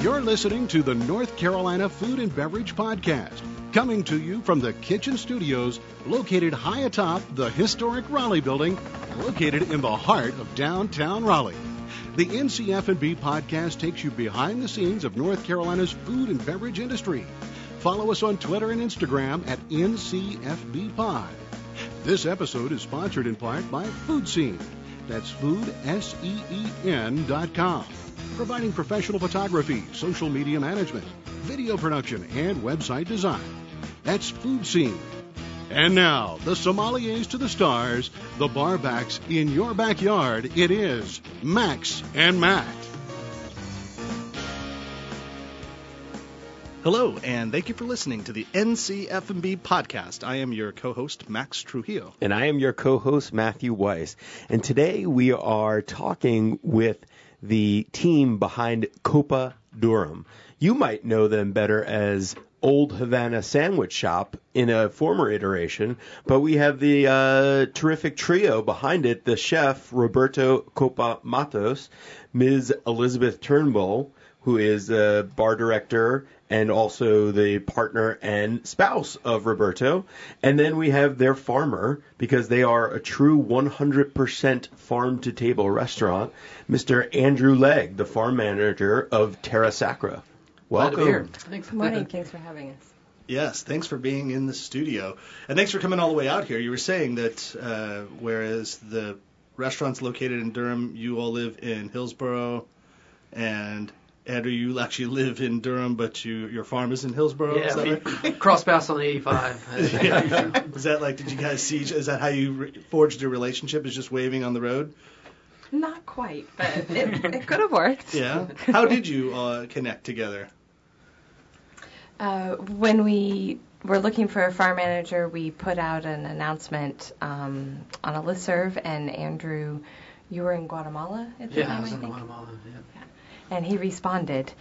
You're listening to the North Carolina Food and Beverage Podcast, coming to you from the Kitchen Studios, located high atop the historic Raleigh building, located in the heart of downtown Raleigh. The NC F&B Podcast takes you behind the scenes of North Carolina's food and beverage industry. Follow us on Twitter and Instagram at NCFBPod. This episode is sponsored in part by Food Scene. That's foodseen.com, providing professional photography, social media management, video production, and website design. That's Food Scene. And now, the sommeliers to the stars, the barbacks in your backyard. It is Max and Matt. Hello, and thank you for listening to the NC F&B Podcast. I am your co-host, Max Trujillo. And I am your co-host, Matthew Weiss. And today we are talking with the team behind Copa Durham. You might know them better as Old Havana Sandwich Shop in a former iteration, but we have the terrific trio behind it, the chef, Roberto Copa Matos, Ms. Elizabeth Turnbull, who is the bar director and also the partner and spouse of Roberto. And then we have their farmer, because they are a true 100% farm-to-table restaurant, Mr. Andrew Legg, the farm manager of Terra Sacra. Welcome. Thanks. Good morning. Thanks for having us. Yes, thanks for being in the studio. And thanks for coming all the way out here. You were saying that whereas the restaurant's located in Durham, you all live in Hillsborough, and Andrew, you actually live in Durham, but your farm is in Hillsborough? Yeah, is that right? Cross paths on the 85. Is that like, did you guys see, is that how you forged your relationship, is just waving on the road? Not quite, but it could have worked. Yeah? How did you connect together? When we were looking for a farm manager, we put out an announcement on a listserv, and Andrew, you were in Guatemala at the time, I was in think? Guatemala, yeah. And he responded,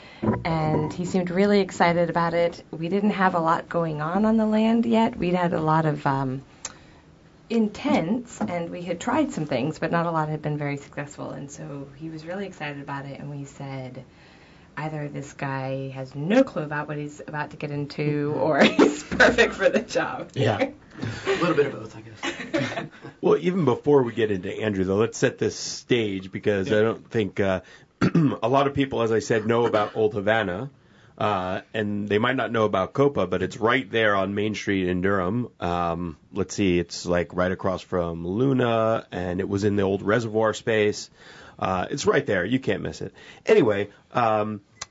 and he seemed really excited about it. We didn't have a lot going on the land yet. We'd had a lot of intents, and we had tried some things, but not a lot had been very successful. And so he was really excited about it, and we said, either this guy has no clue about what he's about to get into, or he's perfect for the job. Yeah. A little bit of both, I guess. Well, even before we get into Andrew, though, let's set this stage, because I don't think a lot of people, as I said, know about Old Havana, and they might not know about Copa, but it's right there on Main Street in Durham. Let's see, it's like right across from Luna, and it was in the old reservoir space. It's right there. You can't miss it. Anyway,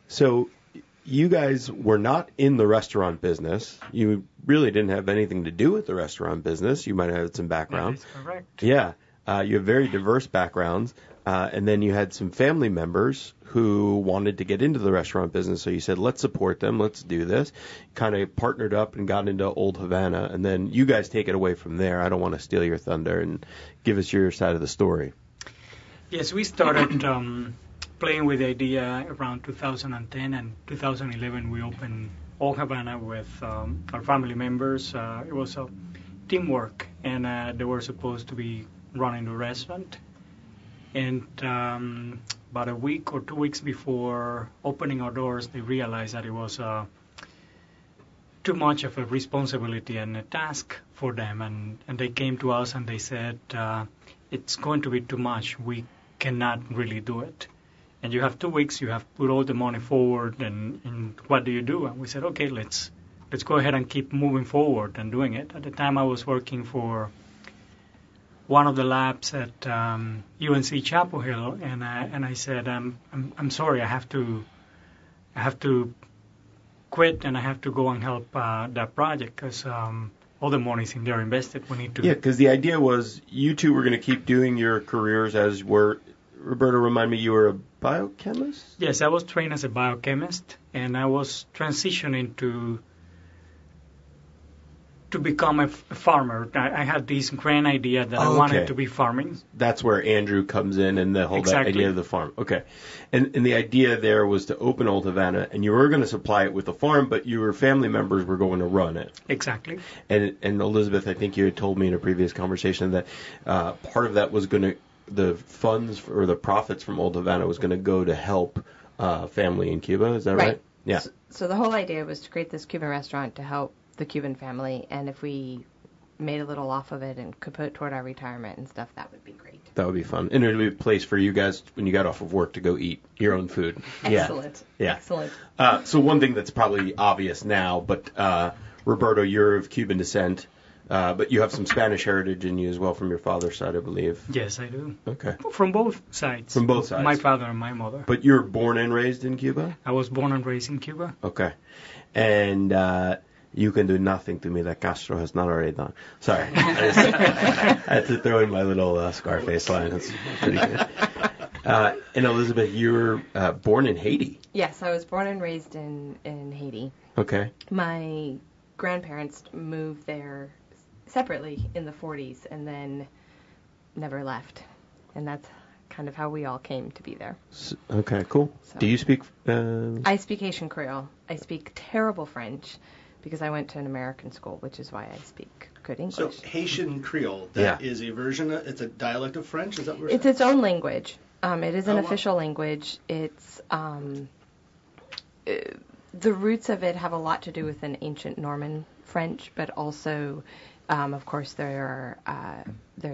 so you guys were not in the restaurant business. You really didn't have anything to do with the restaurant business. You might have had some background. That is correct. Yeah. You have very diverse backgrounds. And then you had some family members who wanted to get into the restaurant business. So you said, let's support them. Let's do this. Kind of partnered up and got into Old Havana. And then you guys take it away from there. I don't want to steal your thunder, and give us your side of the story. Yes, we started playing with the idea around 2010, and 2011 we opened Old Havana with our family members. It was a teamwork, and they were supposed to be running the restaurant. And about a week or 2 weeks before opening our doors, they realized that it was too much of a responsibility and a task for them. And they came to us and they said, it's going to be too much. We cannot really do it. And you have 2 weeks, you have put all the money forward, and what do you do? And we said, okay, let's go ahead and keep moving forward and doing it. At the time I was working for one of the labs at UNC Chapel Hill, and I said, I'm sorry, I have to quit, and I have to go and help that project, because all the money's in there invested. We need to. Yeah, because the idea was you two were going to keep doing your careers as were. Roberto, remind me, you were a biochemist? Yes, I was trained as a biochemist, and I was transitioning to become a farmer. I had this grand idea that I wanted to be farming. That's where Andrew comes in, and the whole idea of the farm. Okay. And the idea there was to open Old Havana, and you were going to supply it with a farm, but your family members were going to run it. Exactly. And Elizabeth, I think you had told me in a previous conversation that part of that was going to, the funds or the profits from Old Havana was going to go to help family in Cuba. Is that right? Yeah. So the whole idea was to create this Cuban restaurant to help the Cuban family, and if we made a little off of it and could put it toward our retirement and stuff, that would be great. That would be fun. And it would be a place for you guys when you got off of work to go eat your own food. Excellent. Yeah. Excellent. So one thing that's probably obvious now, but Roberto, you're of Cuban descent, but you have some Spanish heritage in you as well from your father's side, I believe. Yes, I do. Okay. From both sides. From both sides. My father and my mother. But you're born and raised in Cuba? I was born and raised in Cuba. Okay. And you can do nothing to me that Castro has not already done. Sorry. I had to throw in my little Scarface line. That's pretty good. And Elizabeth, you were born in Haiti. Yes, I was born and raised in Haiti. Okay. My grandparents moved there separately in the 40s and then never left. And that's kind of how we all came to be there. Okay, cool. So, do you speak... I speak Haitian Creole. I speak terrible French because I went to an American school, which is why I speak good English. So Haitian Creole, that is a version, it's a dialect of French? Is that what it's its own language. It is an official wow. language. It's the roots of it have a lot to do with an ancient Norman French, but also, of course, there's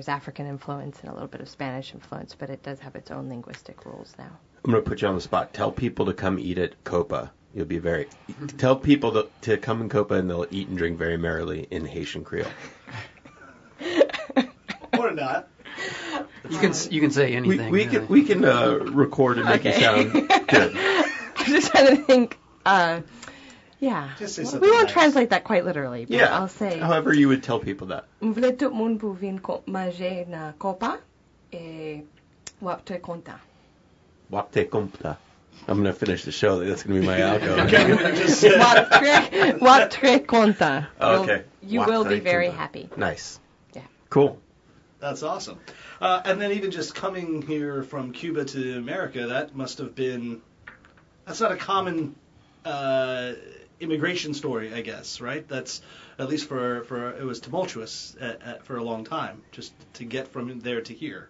African influence and a little bit of Spanish influence, but it does have its own linguistic rules now. I'm going to put you on the spot. Tell people to come eat at Copa. You'll be very... Tell people to come in Copa and they'll eat and drink very merrily in Haitian Creole. Or not. You can say anything. We can record and make you sound good. I'm just trying to think. Yeah. Just say We something won't nice. translate that quite literally, but I'll say. However you would tell people that. M'vle tout moun pou vin manger na Copa et wap te content. Wapte compta. I'm going to finish the show. That's going to be my outro. Wap tre content. Okay. You will be very happy. Nice. Yeah. Cool. That's awesome. And then even just coming here from Cuba to America, that must have been... That's not a common immigration story, I guess, right? That's, at least for it was tumultuous for a long time, just to get from there to here.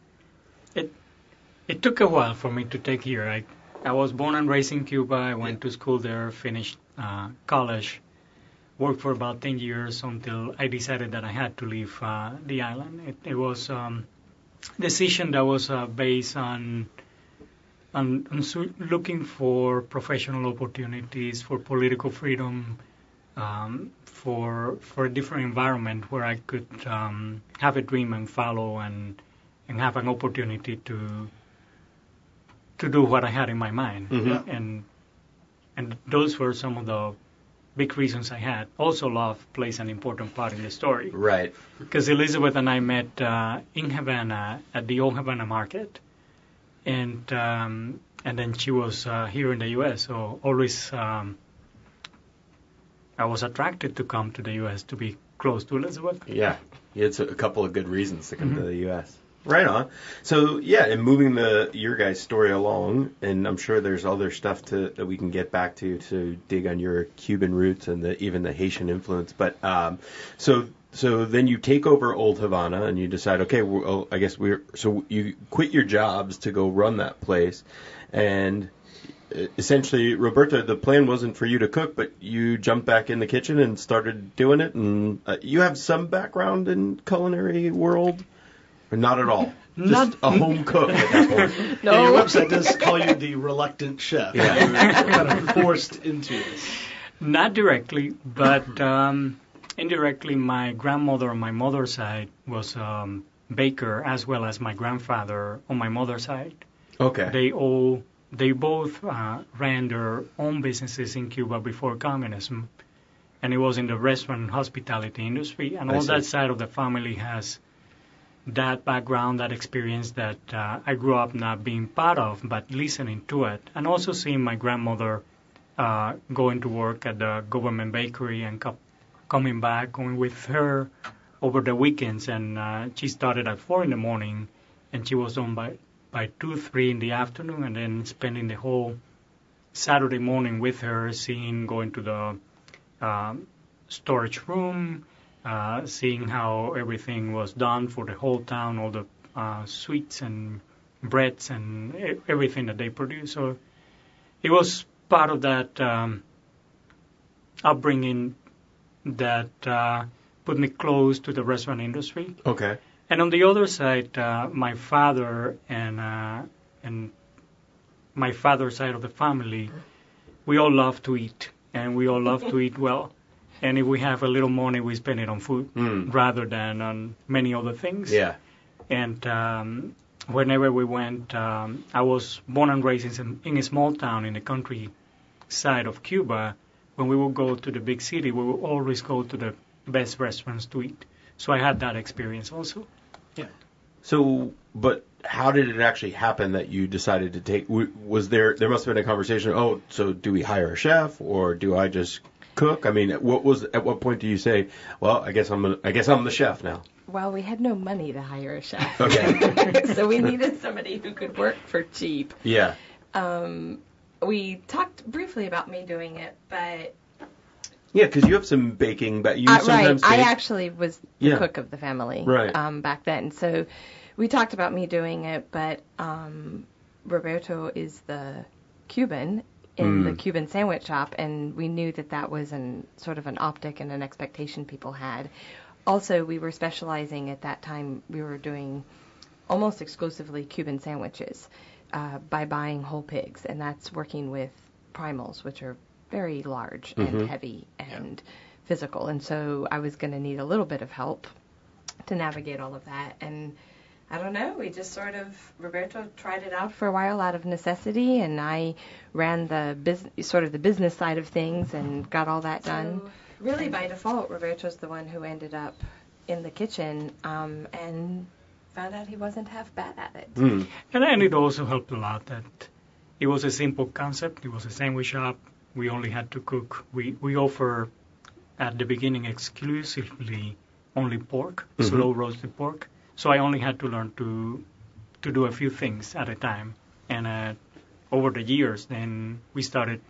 It took a while for me to take here. I was born and raised in Cuba. I went to school there, finished college, worked for about 10 years until I decided that I had to leave the island. It was a decision that was based on looking for professional opportunities, for political freedom, for a different environment where I could have a dream and follow and have an opportunity to do what I had in my mind. Mm-hmm. And those were some of the big reasons I had. Also, love plays an important part in the story. Right. Because Elizabeth and I met in Havana at the old Havana market, and then she was here in the U.S. So always I was attracted to come to the U.S. to be close to Elizabeth. Yeah. It's a couple of good reasons to come to the U.S. Right on. So, yeah, and moving your guys' story along, and I'm sure there's other stuff that we can get back to dig on your Cuban roots and even the Haitian influence. But so then you take over Old Havana and you decide, okay, so you quit your jobs to go run that place. And essentially, Roberto, the plan wasn't for you to cook, but you jumped back in the kitchen and started doing it. And you have some background in culinary world? Or not at all? Just a home cook at that point. No. Your website does call you the reluctant chef. Yeah. You're kind of forced into this. Not directly, but indirectly, my grandmother on my mother's side was baker, as well as my grandfather on my mother's side. Okay. They both ran their own businesses in Cuba before communism, and it was in the restaurant and hospitality industry. And all that side of the family has that background, that experience that I grew up not being part of, but listening to it, and also seeing my grandmother going to work at the government bakery and coming back, going with her over the weekends. And she started at 4 a.m, and she was done by 2, 3 in the afternoon, and then spending the whole Saturday morning with her, going to the storage room, seeing how everything was done for the whole town, all the sweets and breads and everything that they produce. So it was part of that upbringing that put me close to the restaurant industry. Okay. And on the other side, my father and my father's side of the family, we all love to eat, and we all love to eat well. And if we have a little money, we spend it on food rather than on many other things. Yeah. And whenever we went, I was born and raised in a small town in the countryside of Cuba. When we would go to the big city, we would always go to the best restaurants to eat. So I had that experience also. Yeah. So, but how did it actually happen that you decided to take? Was there must have been a conversation? Oh, so do we hire a chef or do I just cook? I mean, at what point do you say, well, I guess I'm the chef now? Well, we had no money to hire a chef. Okay. So we needed somebody who could work for cheap. Yeah. We talked briefly about me doing it, but yeah, because you have some baking, but you sometimes right. bake. I actually was the cook of the family back then. So we talked about me doing it, but Roberto is the Cuban in the Cuban sandwich shop, and we knew that was sort of an optic and an expectation people had. Also, we were specializing at that time. We were doing almost exclusively Cuban sandwiches by buying whole pigs, and that's working with primals, which are very large and heavy and physical. And so I was going to need a little bit of help to navigate all of that. And I don't know, we just Roberto tried it out for a while out of necessity, and I ran the business side of things and got all that done. Really, by default, Roberto's the one who ended up in the kitchen and found out he wasn't half bad at it. And it also helped a lot that it was a simple concept. It was a sandwich shop. We only had to cook. We offer at the beginning exclusively only pork, slow roasted pork. So I only had to learn to do a few things at a time. And over the years, then we started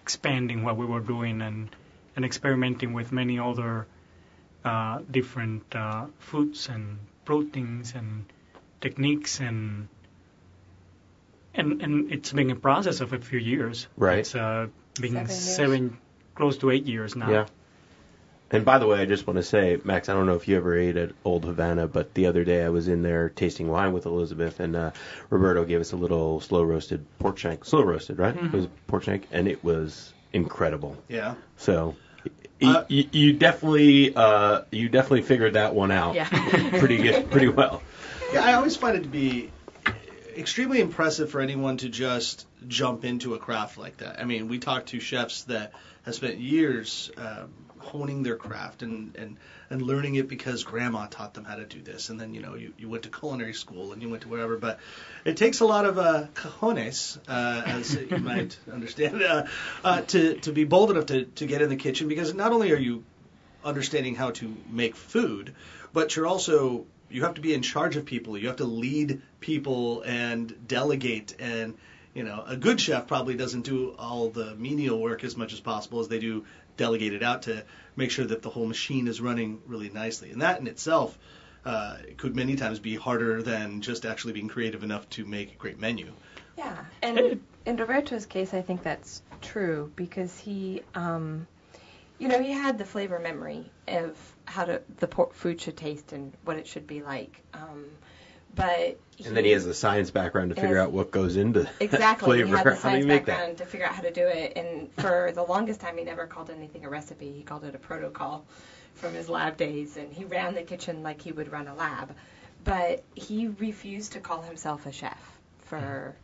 expanding what we were doing and experimenting with many other different foods and proteins and techniques, and it's been a process of a few years. Right. It's been close to 8 years now. Yeah. And by the way, I just want to say, Max, I don't know if you ever ate at Old Havana, but the other day I was in there tasting wine with Elizabeth, and Roberto gave us a little slow-roasted pork shank. Slow-roasted, right? It was pork shank, and it was incredible. Yeah. So you definitely figured that one out pretty well. Yeah, I always find it to be extremely impressive for anyone to just jump into a craft like that. I mean, we talk to chefs that have spent years honing their craft and learning it because grandma taught them how to do this, and then you went to culinary school and you went to wherever. But it takes a lot of cojones, as you might understand, to be bold enough to get in the kitchen, because not only are you understanding how to make food, but you have to be in charge of people. You have to lead people and delegate. And a good chef probably doesn't do all the menial work as much as possible as they do delegate it out to make sure that the whole machine is running really nicely. And that in itself could many times be harder than just actually being creative enough to make a great menu. Yeah, and in Roberto's case, I think that's true, because he had the flavor memory of how the food should taste and what it should be like. And then he has the science background to figure out what goes into exactly. flavor. He had the How do you science make background to figure out how to do it. And for the longest time, he never called anything a recipe. He called it a protocol from his lab days. And he ran the kitchen like he would run a lab. But he refused to call himself a chef for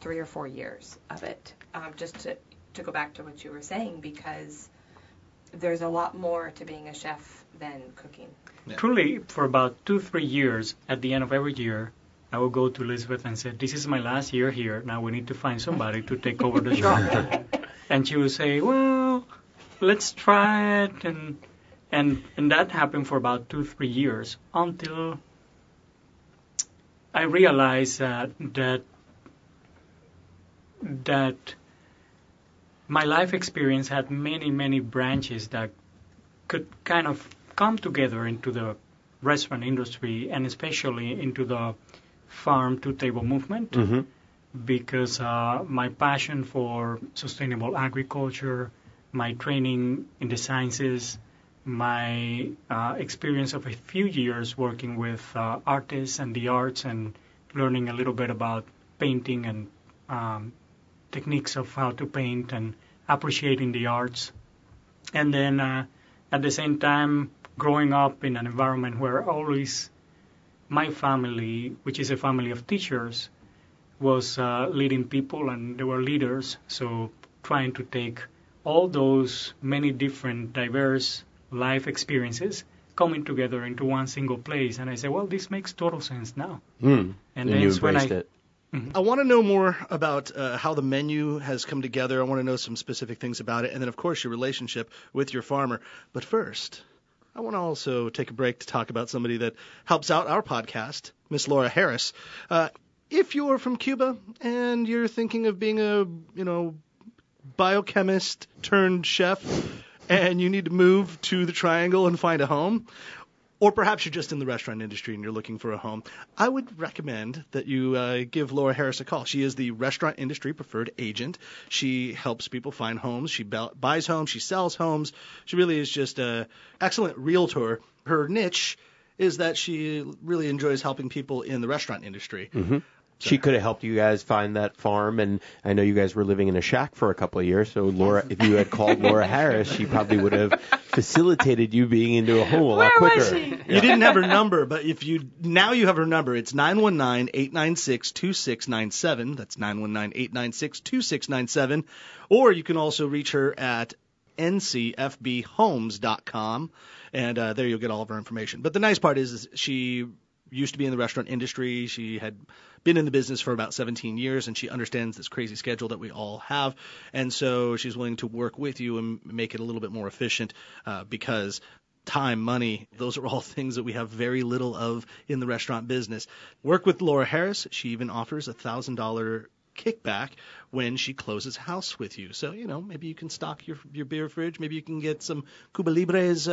3 or 4 years of it. Just to go back to what you were saying, because there's a lot more to being a chef than cooking. Yeah. Truly, for about 2-3 years, at the end of every year, I would go to Elizabeth and say, "This is my last year here. Now we need to find somebody to take over the shop." And she would say, "Well, let's try it." And that happened for about 2-3 years until I realized that my life experience had many branches that could kind of come together into the restaurant industry, and especially into the farm to table movement. because my passion for sustainable agriculture, my training in the sciences, my experience of a few years working with artists and the arts and learning a little bit about painting and techniques of how to paint and appreciating the arts. And then at the same time, growing up in an environment where always my family, which is a family of teachers, was leading people and they were leaders. So trying to take all those many different diverse life experiences coming together into one single place. And I said, well, this makes total sense now. And you embraced it. I want to know more about how the menu has come together. I want to know some specific things about it. And then, of course, your relationship with your farmer. But first, I want to also take a break to talk about somebody that helps out our podcast, Miss Laura Harris. If you're from Cuba and you're thinking of being a, biochemist turned chef and you need to move to the Triangle and find a home, or perhaps you're just in the restaurant industry and you're looking for a home, I would recommend that you give Laura Harris a call. She is the restaurant industry preferred agent. She helps people find homes. She buys homes. She sells homes. She really is just an excellent realtor. Her niche is that she really enjoys helping people in the restaurant industry. Mm-hmm. She could have helped you guys find that farm, and I know you guys were living in a shack for a couple of years, so Laura, if you had called Laura Harris, she probably would have facilitated you being into a home a lot quicker. Was she? You didn't have her number, but now you have her number. It's 919-896-2697. That's 919-896-2697. Or you can also reach her at ncfbhomes.com, and there you'll get all of her information. But the nice part is she used to be in the restaurant industry. She had been in the business for about 17 years, and she understands this crazy schedule that we all have. And so she's willing to work with you and make it a little bit more efficient because time, money, those are all things that we have very little of in the restaurant business. Work with Laura Harris. She even offers a $1,000 kickback when she closes house with you. So, maybe you can stock your beer fridge. Maybe you can get some Cuba Libres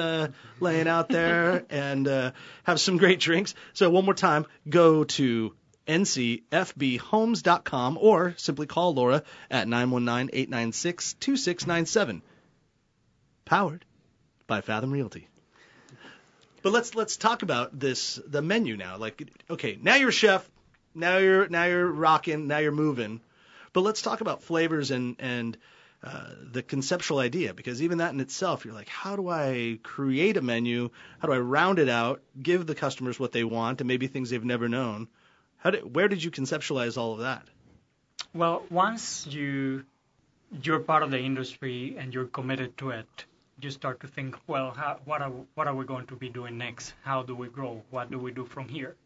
laying out there and have some great drinks. So one more time, go to ncfbhomes.com or simply call Laura at 919-896-2697. Powered by Fathom Realty. But let's talk about the menu now. Okay, now you're a chef. Now you're rocking. Now you're moving. But let's talk about flavors and the conceptual idea, because even that in itself, you're like, how do I create a menu? How do I round it out, give the customers what they want, and maybe things they've never known? Where did you conceptualize all of that? Well, once you're part of the industry and you're committed to it, you start to think, well, what are we going to be doing next? How do we grow? What do we do from here?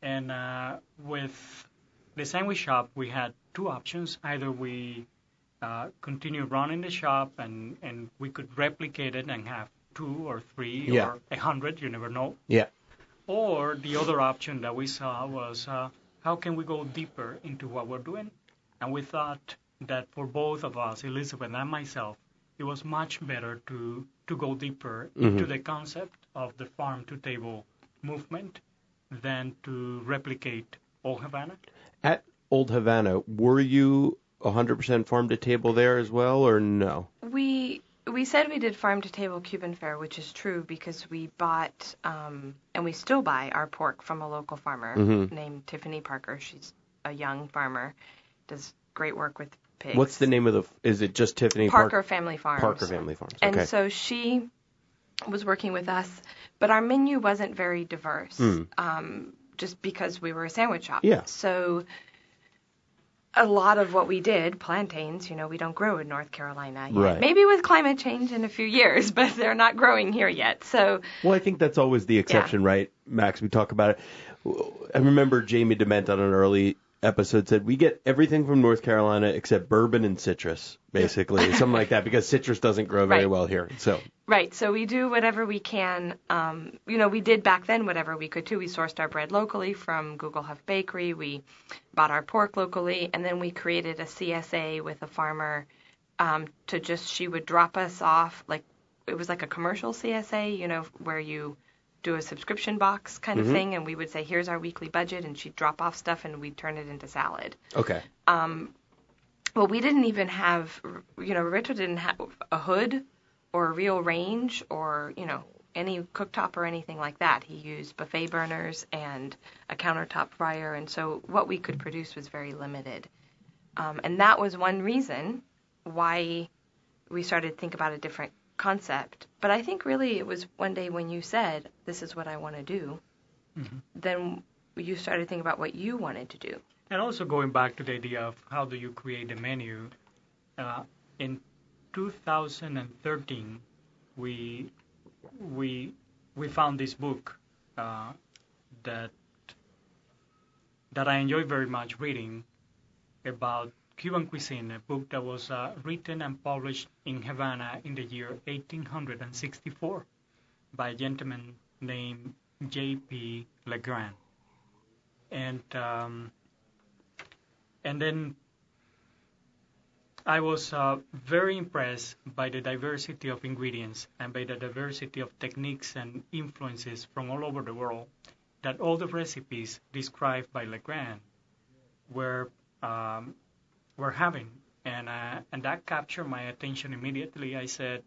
And with the sandwich shop, we had two options. Either we continue running the shop and we could replicate it and have 2 or 3 or 100, you never know. Yeah. Or the other option that we saw was how can we go deeper into what we're doing? And we thought that for both of us, Elizabeth and myself, it was much better to go deeper into the concept of the farm-to-table movement than to replicate Old Havana. At Old Havana, were you 100% farm-to-table there as well, or no? We said we did farm-to-table Cuban fare, which is true because we bought, and we still buy, our pork from a local farmer named Tiffany Parker. She's a young farmer, does great work with pigs. What's the name of is it just Tiffany Parker Family Farms. Parker Family Farms, okay. And so she was working with us, but our menu wasn't very diverse, just because we were a sandwich shop. Yeah. So a lot of what we did, plantains, we don't grow in North Carolina yet. Right. Maybe with climate change in a few years, but they're not growing here yet. So, well, I think that's always the exception, right, Max? We talk about it. I remember Jamie DeMent on an early episode said we get everything from North Carolina except bourbon and citrus, basically, something like that, because citrus doesn't grow very well here. So right, so we do whatever we can. We did back then whatever we could too. We sourced our bread locally from Google Huff Bakery. We bought our pork locally, and then we created a CSA with a farmer she would drop us off, like it was like a commercial CSA, where you do a subscription box kind of thing, and we would say, here's our weekly budget, and she'd drop off stuff, and we'd turn it into salad. Okay. Well, we didn't even have, Roberto didn't have a hood or a real range or, any cooktop or anything like that. He used buffet burners and a countertop fryer, and so what we could produce was very limited. And that was one reason why we started to think about a different concept. But I think really it was one day when you said, this is what I want to do, then you started to think about what you wanted to do. And also going back to the idea of how do you create a menu, in 2013, we found this book that I enjoy very much reading about Cuban Cuisine, a book that was written and published in Havana in the year 1864 by a gentleman named JP Legran. And then I was very impressed by the diversity of ingredients and by the diversity of techniques and influences from all over the world, that all the recipes described by Legran were having. And that captured my attention immediately. I said,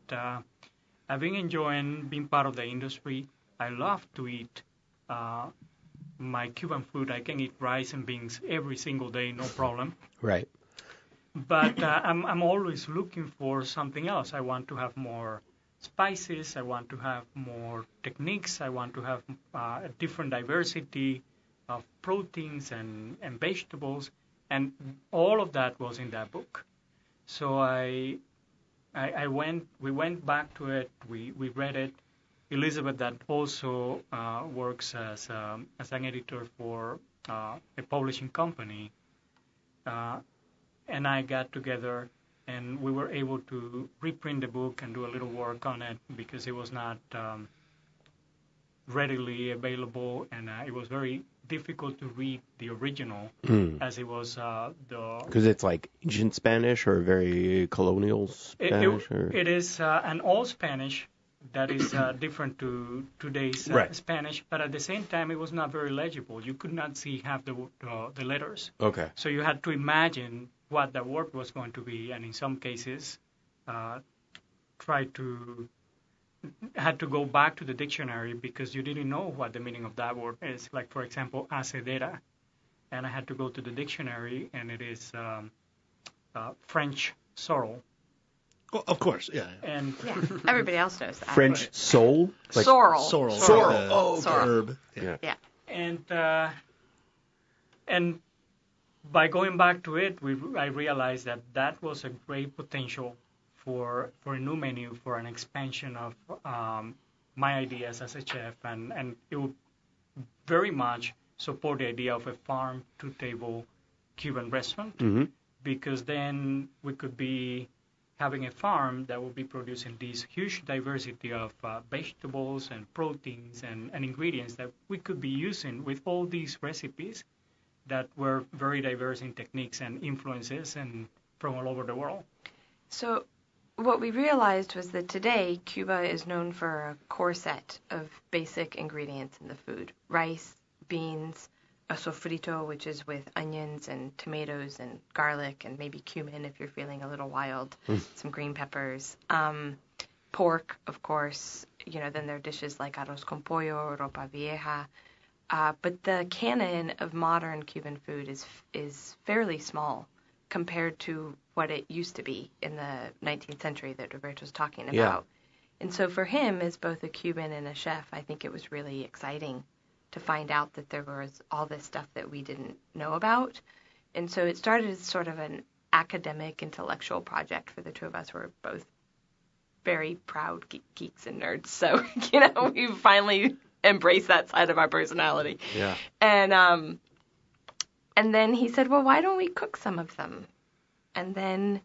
I've been enjoying being part of the industry. I love to eat my Cuban food. I can eat rice and beans every single day, no problem. Right. But I'm always looking for something else. I want to have more spices. I want to have more techniques. I want to have a different diversity of proteins and vegetables. And all of that was in that book. So we went back to it. We read it. Elizabeth, that also works as an editor for a publishing company, and I got together, and we were able to reprint the book and do a little work on it because it was not readily available, and it was very difficult to read the original as it was because it's like ancient Spanish or very colonial Spanish. It is an old Spanish that is different to today's Spanish, but at the same time, it was not very legible. You could not see half the letters. Okay. So you had to imagine what the word was going to be, and in some cases, had to go back to the dictionary because you didn't know what the meaning of that word is. Like, for example, acedera, and I had to go to the dictionary, and it is French sorrel. Well, of course, yeah. And everybody else knows that. French soul? Like sorrel. Sorrel. Oh, sorrel. Herb. Yeah. And by going back to it, I realized that was a great potential for a new menu, for an expansion of my ideas as a chef, and it would very much support the idea of a farm-to-table Cuban restaurant, because then we could be having a farm that will be producing this huge diversity of vegetables and proteins and ingredients that we could be using with all these recipes that were very diverse in techniques and influences and from all over the world. So what we realized was that today Cuba is known for a core set of basic ingredients in the food: rice, beans, a sofrito, which is with onions and tomatoes and garlic and maybe cumin if you're feeling a little wild, some green peppers, pork, of course, then there are dishes like arroz con pollo, ropa vieja. But the canon of modern Cuban food is fairly small compared to what it used to be in the 19th century that Roberto was talking about. Yeah. And so for him, as both a Cuban and a chef, I think it was really exciting to find out that there was all this stuff that we didn't know about. And so it started as sort of an academic, intellectual project for the two of us. We're both very proud geeks and nerds. So, we finally embraced that side of our personality. Yeah. And then he said, well, why don't we cook some of them? And then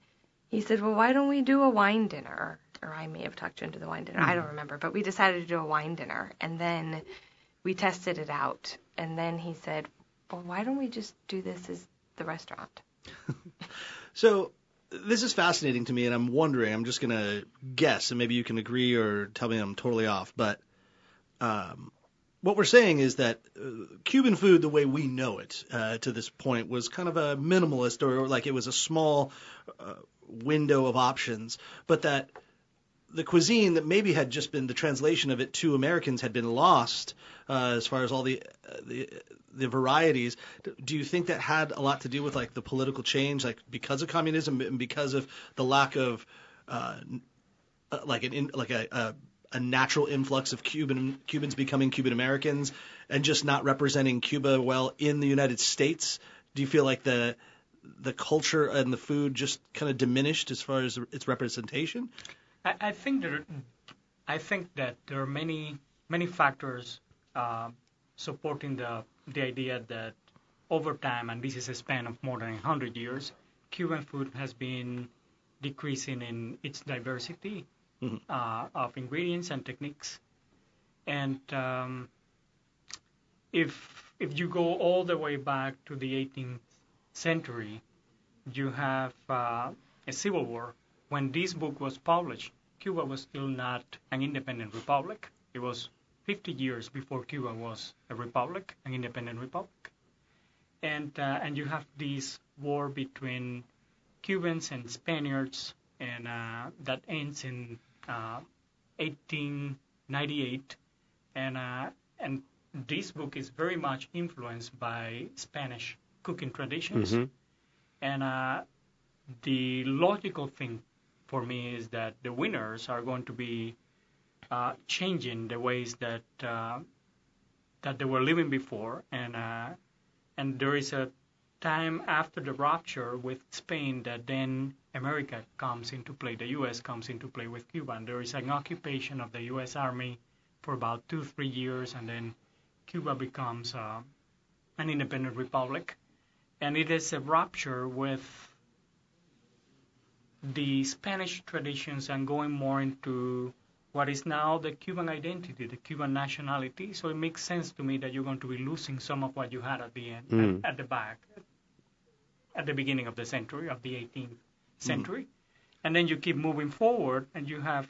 he said, well, why don't we do a wine dinner? Or I may have talked you into the wine dinner. I don't remember. But we decided to do a wine dinner. And then we tested it out, and then he said, well, why don't we just do this as the restaurant? So this is fascinating to me, and I'm wondering, I'm just going to guess, and maybe you can agree or tell me I'm totally off, but what we're saying is that Cuban food, the way we know it to this point, was kind of a minimalist, or like it was a small window of options, but that the cuisine that maybe had just been the translation of it to Americans had been lost as far as all the varieties. Do you think that had a lot to do with like the political change, like because of communism and because of the lack of a natural influx of Cubans becoming Cuban Americans and just not representing Cuba well in the United States? Do you feel like the culture and the food just kind of diminished as far as its representation? I think that there are many factors supporting the idea that over time, and this is a span of more than 100 years, Cuban food has been decreasing in its diversity of ingredients and techniques. And if you go all the way back to the 18th century, you have a civil war. When this book was published, Cuba was still not an independent republic. It was 50 years before Cuba was a republic, an independent republic. And you have this war between Cubans and Spaniards, and that ends in 1898. And this book is very much influenced by Spanish cooking traditions. Mm-hmm. And the logical thing for me is that the winners are going to be changing the ways that they were living before, and there is a time after the rupture with Spain that then America comes into play, the U.S. comes into play with Cuba, and there is an occupation of the U.S. Army for about 2-3 years, and then Cuba becomes an independent republic, and it is a rupture with the Spanish traditions and going more into what is now the Cuban identity, the Cuban nationality. So it makes sense to me that you're going to be losing some of what you had at the end, at the back, at the beginning of the century, of the 18th century. And then you keep moving forward, and you have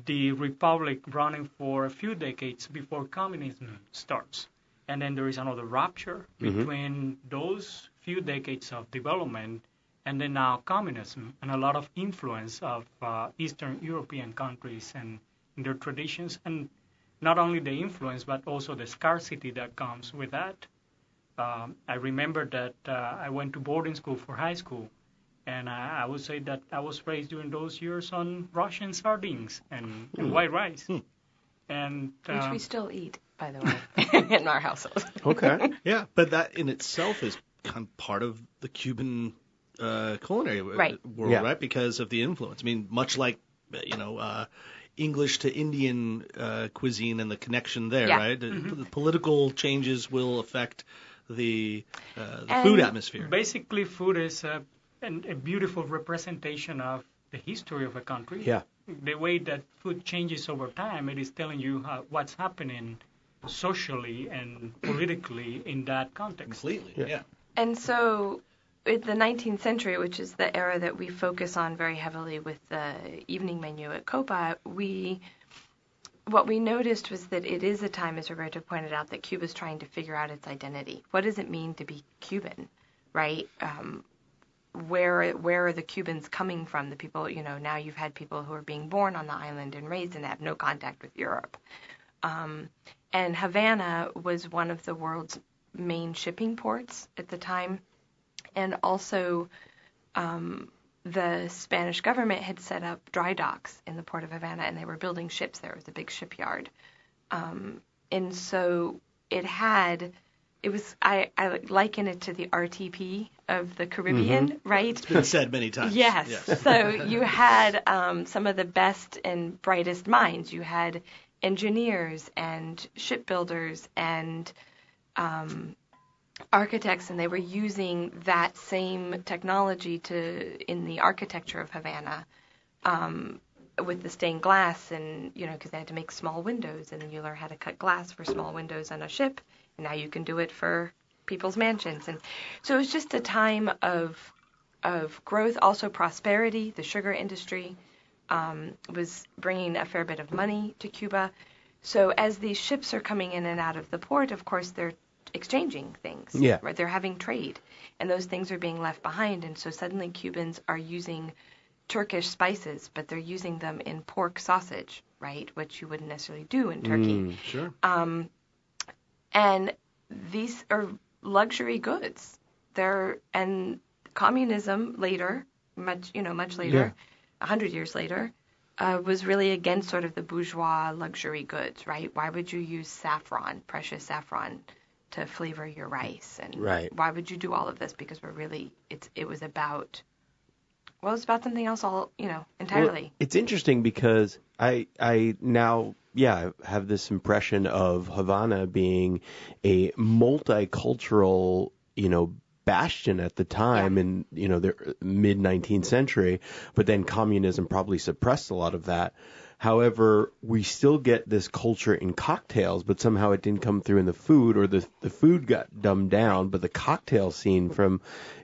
the republic running for a few decades before communism starts. And then there is another rupture between those few decades of development and then now communism, and a lot of influence of Eastern European countries and their traditions, and not only the influence, but also the scarcity that comes with that. I remember that I went to boarding school for high school, and I would say that I was raised during those years on Russian sardines and white rice. And which we still eat, by the way, in our household. Okay. Yeah, but that in itself is kind of part of the Cuban culinary world, right? Because of the influence. I mean, much like, English to Indian cuisine and the connection there, right? The political changes will affect the food atmosphere. Basically, food is a beautiful representation of the history of a country. Yeah. The way that food changes over time, it is telling you what's happening socially and politically in that context. Completely, yeah. And so in the 19th century, which is the era that we focus on very heavily with the evening menu at Copa, what we noticed was that it is a time, as Roberto pointed out, that Cuba's trying to figure out its identity. What does it mean to be Cuban, right? Where are the Cubans coming from? The people, now you've had people who are being born on the island and raised and have no contact with Europe. And Havana was one of the world's main shipping ports at the time. And also, the Spanish government had set up dry docks in the port of Havana, and they were building ships there. It was a big shipyard. And so I liken it to the RTP of the Caribbean, right? It's been said many times. Yes. So you had some of the best and brightest minds. You had engineers and shipbuilders and architects, and they were using that same technology in the architecture of Havana with the stained glass, and because they had to make small windows, and then you learn how to cut glass for small windows on a ship, and now you can do it for people's mansions. And so it was just a time of growth, also prosperity. The sugar industry was bringing a fair bit of money to Cuba. So as these ships are coming in and out of the port, of course, they're exchanging things. Yeah. Right? They're having trade, and those things are being left behind. And so suddenly Cubans are using Turkish spices, but they're using them in pork sausage, right? Which you wouldn't necessarily do in Turkey. Sure. And these are luxury goods. And communism later, much later, 100 years later, was really against sort of the bourgeois luxury goods, right? Why would you use saffron, precious saffron, to flavor your rice? And why would you do all of this? Because it was about something else entirely. Well, it's interesting because I now have this impression of Havana being a multicultural, bastion at the time in, the mid-19th century, but then communism probably suppressed a lot of that. However, we still get this culture in cocktails, but somehow it didn't come through in the food, or the food got dumbed down, but the cocktail scene from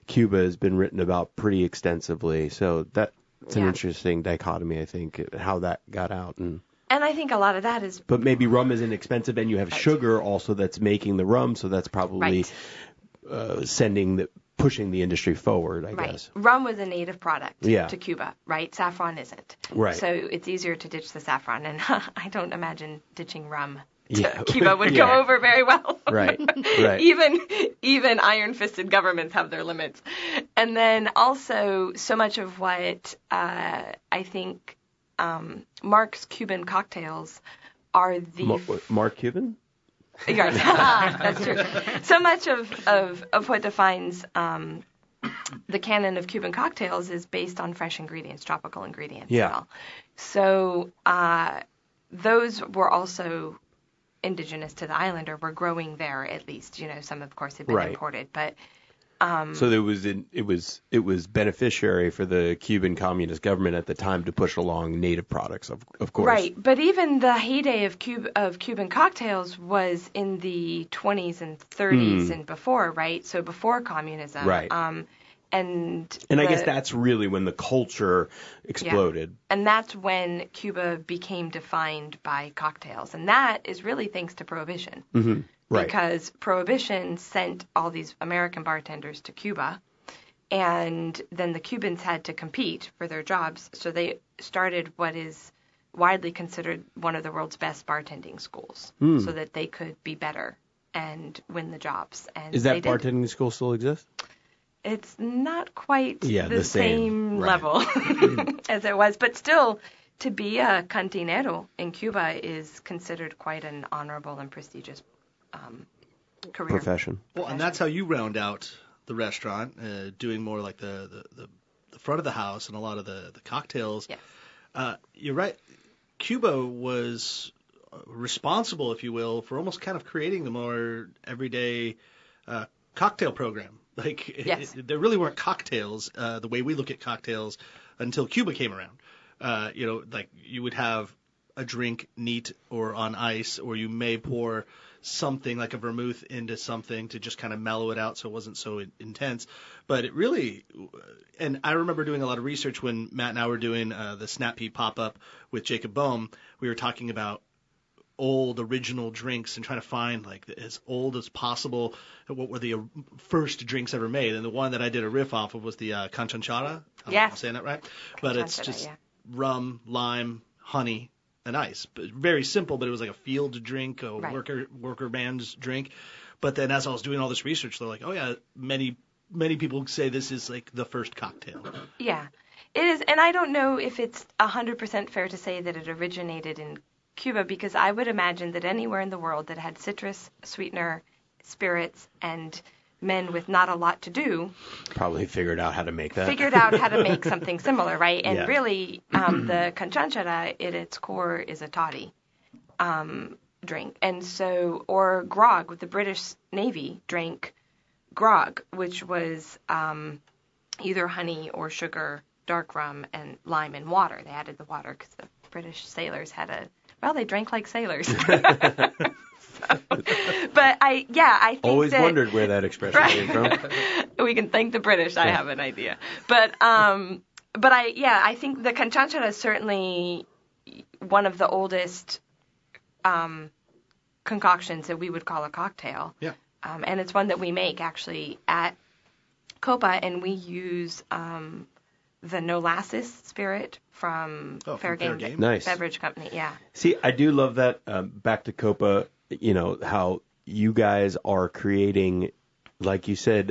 Cuba has been written about pretty extensively. So that's an interesting dichotomy, I think, how that got out. And I think a lot of that is... But maybe rum is inexpensive, and you have sugar also that's making the rum, so that's probably pushing the industry forward, I guess. Rum was a native product to Cuba, right? Saffron isn't. Right. So it's easier to ditch the saffron, and I don't imagine ditching rum to Cuba would go over very well. Right. Even iron-fisted governments have their limits. And then also so much of what I think Mark's Cuban cocktails are the... Mark Cuban? Yes, that's true. So much of what defines the canon of Cuban cocktails is based on fresh ingredients, tropical ingredients. Yeah. And all. So those were also indigenous to the island, or were growing there at least. Some of course had been imported, but. So it was beneficiary for the Cuban Communist government at the time to push along native products, of course. Right, but even the heyday of Cuban cocktails was in the 20s and 30s and before, right? So before communism. Right. And I guess that's really when the culture exploded. Yeah. And that's when Cuba became defined by cocktails, and that is really thanks to Prohibition. Mm-hmm. Right. Because Prohibition sent all these American bartenders to Cuba, and then the Cubans had to compete for their jobs, so they started what is widely considered one of the world's best bartending schools, so that they could be better and win the jobs. And is that bartending school still exist? It's not quite the same right. level as it was, but still, to be a cantinero in Cuba is considered quite an honorable and prestigious career. Profession. Well, and that's how you round out the restaurant, doing more like the front of the house and a lot of the cocktails. Yes. You're right. Cuba was responsible, if you will, for almost kind of creating the more everyday cocktail program. Like, yes. There really weren't cocktails the way we look at cocktails until Cuba came around. Like you would have a drink neat or on ice, or you may pour something like a vermouth into something to just kind of mellow it out so it wasn't so intense. But it really, and I remember doing a lot of research when Matt and I were doing the Snap Pea pop-up with Jacob Boehm. We were talking about old original drinks and trying to find like as old as possible what were the first drinks ever made. And the one that I did a riff off of was the canchanchada. I don't know if I'm saying that right. But it's just rum, lime, honey, and ice. But very simple, but it was like a field drink, a worker man's drink. But then as I was doing all this research, they're like, oh yeah, many people say this is like the first cocktail. Yeah, it is. And I don't know if it's 100% fair to say that it originated in Cuba, because I would imagine that anywhere in the world that had citrus, sweetener, spirits, and men with not a lot to do probably figured out how to make that. Figured out how to make something similar, right? And really, the canchanchada at its core is a toddy drink. And so, or grog, with the British Navy drank grog, which was either honey or sugar, dark rum, and lime and water. They added the water because the British sailors had they drank like sailors. But I think always wondered where that expression came from. We can thank the British. I have an idea. But I think the canchanchada is certainly one of the oldest concoctions that we would call a cocktail. Yeah. And it's one that we make actually at Copa, and we use the Nolassis spirit from Fair Game Nice. Beverage Company. Yeah. See, I do love that. Back to Copa, how you guys are creating, like you said,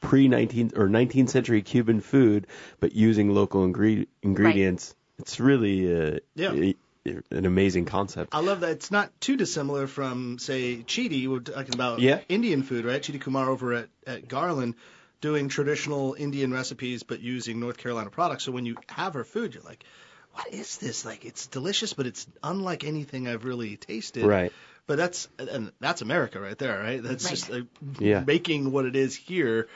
pre-19th or 19th century Cuban food, but using local ingredients. Right. It's really an amazing concept. I love that. It's not too dissimilar from, say, Chidi. We're talking about Indian food, right? Chidi Kumar over at Garland doing traditional Indian recipes but using North Carolina products. So when you have her food, you're like, what is this? Like, it's delicious, but it's unlike anything I've really tasted. Right. But that's America right there, right? That's just making what it is here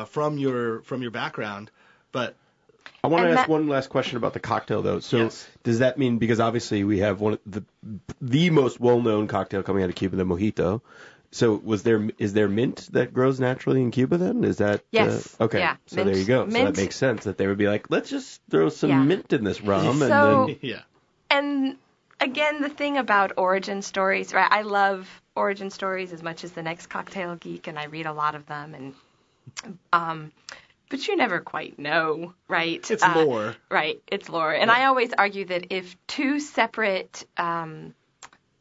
from your background. But I want to ask one last question about the cocktail, though. So does that mean, because obviously we have one of the most well-known cocktail coming out of Cuba, the mojito. So is there mint that grows naturally in Cuba then? Is that yes? Okay. Yeah, so there you go. Mint. So that makes sense that they would be like, let's just throw some mint in this rum, And again, the thing about origin stories, right? I love origin stories as much as the next cocktail geek, and I read a lot of them, and but you never quite know, right? It's lore. Right, it's lore. And I always argue that if two separate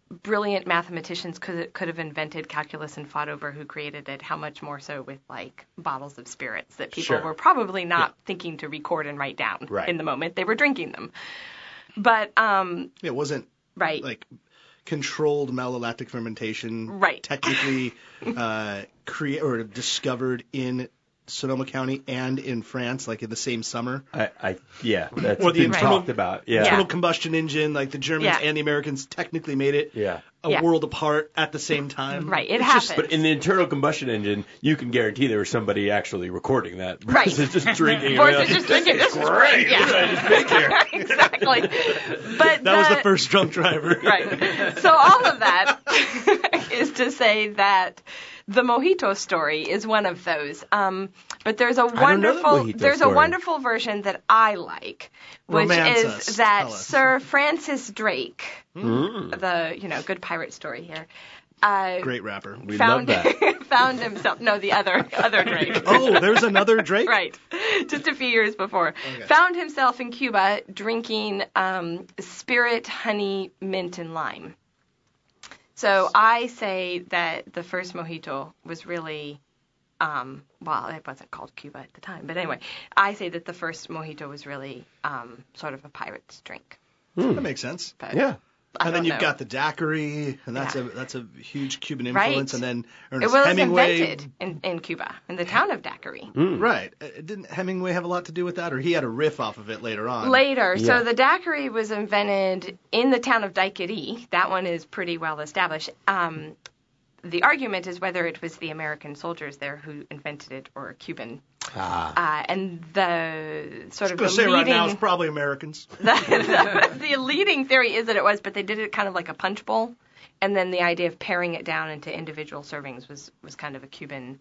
brilliant mathematicians could have invented calculus and fought over who created it, how much more so with, like, bottles of spirits that people were probably not thinking to record and write down in the moment they were drinking them. But it wasn't like controlled malolactic fermentation technically discovered in Sonoma County and in France, like in the same summer. That's been talked about. Yeah. Internal combustion engine, like the Germans and the Americans technically made it a world apart at the same time. Right, it happened. But in the internal combustion engine, you can guarantee there was somebody actually recording that. Right. Versus just drinking. Versus just drinking. This is great. What did I just make here? Exactly. But that was the first drunk driver. Right. So all of that is to say that the mojito story is one of those. But there's a wonderful version that I like, which is that Sir Francis Drake, the good pirate story here. Great rapper. We love that. Found himself. No, the other Drake. Oh, there's another Drake? Right. Just a few years before. Okay. Found himself in Cuba drinking spirit, honey, mint, and lime. So I say that the first mojito was really, it wasn't called Cuba at the time, but anyway, I say that the first mojito was really sort of a pirate's drink. That makes sense. But and then you've got the daiquiri, and that's a huge Cuban influence, and then Ernest Hemingway. It was invented in Cuba, in the town of Daiquiri. Right. Didn't Hemingway have a lot to do with that, or he had a riff off of it later on? Later. So the daiquiri was invented in the town of Daiquiri. That one is pretty well established. The argument is whether it was the American soldiers there who invented it or Cuban. And the sort of the leading... right now it's probably Americans. The leading theory is that it was, but they did it kind of like a punch bowl. And then the idea of paring it down into individual servings was kind of a Cuban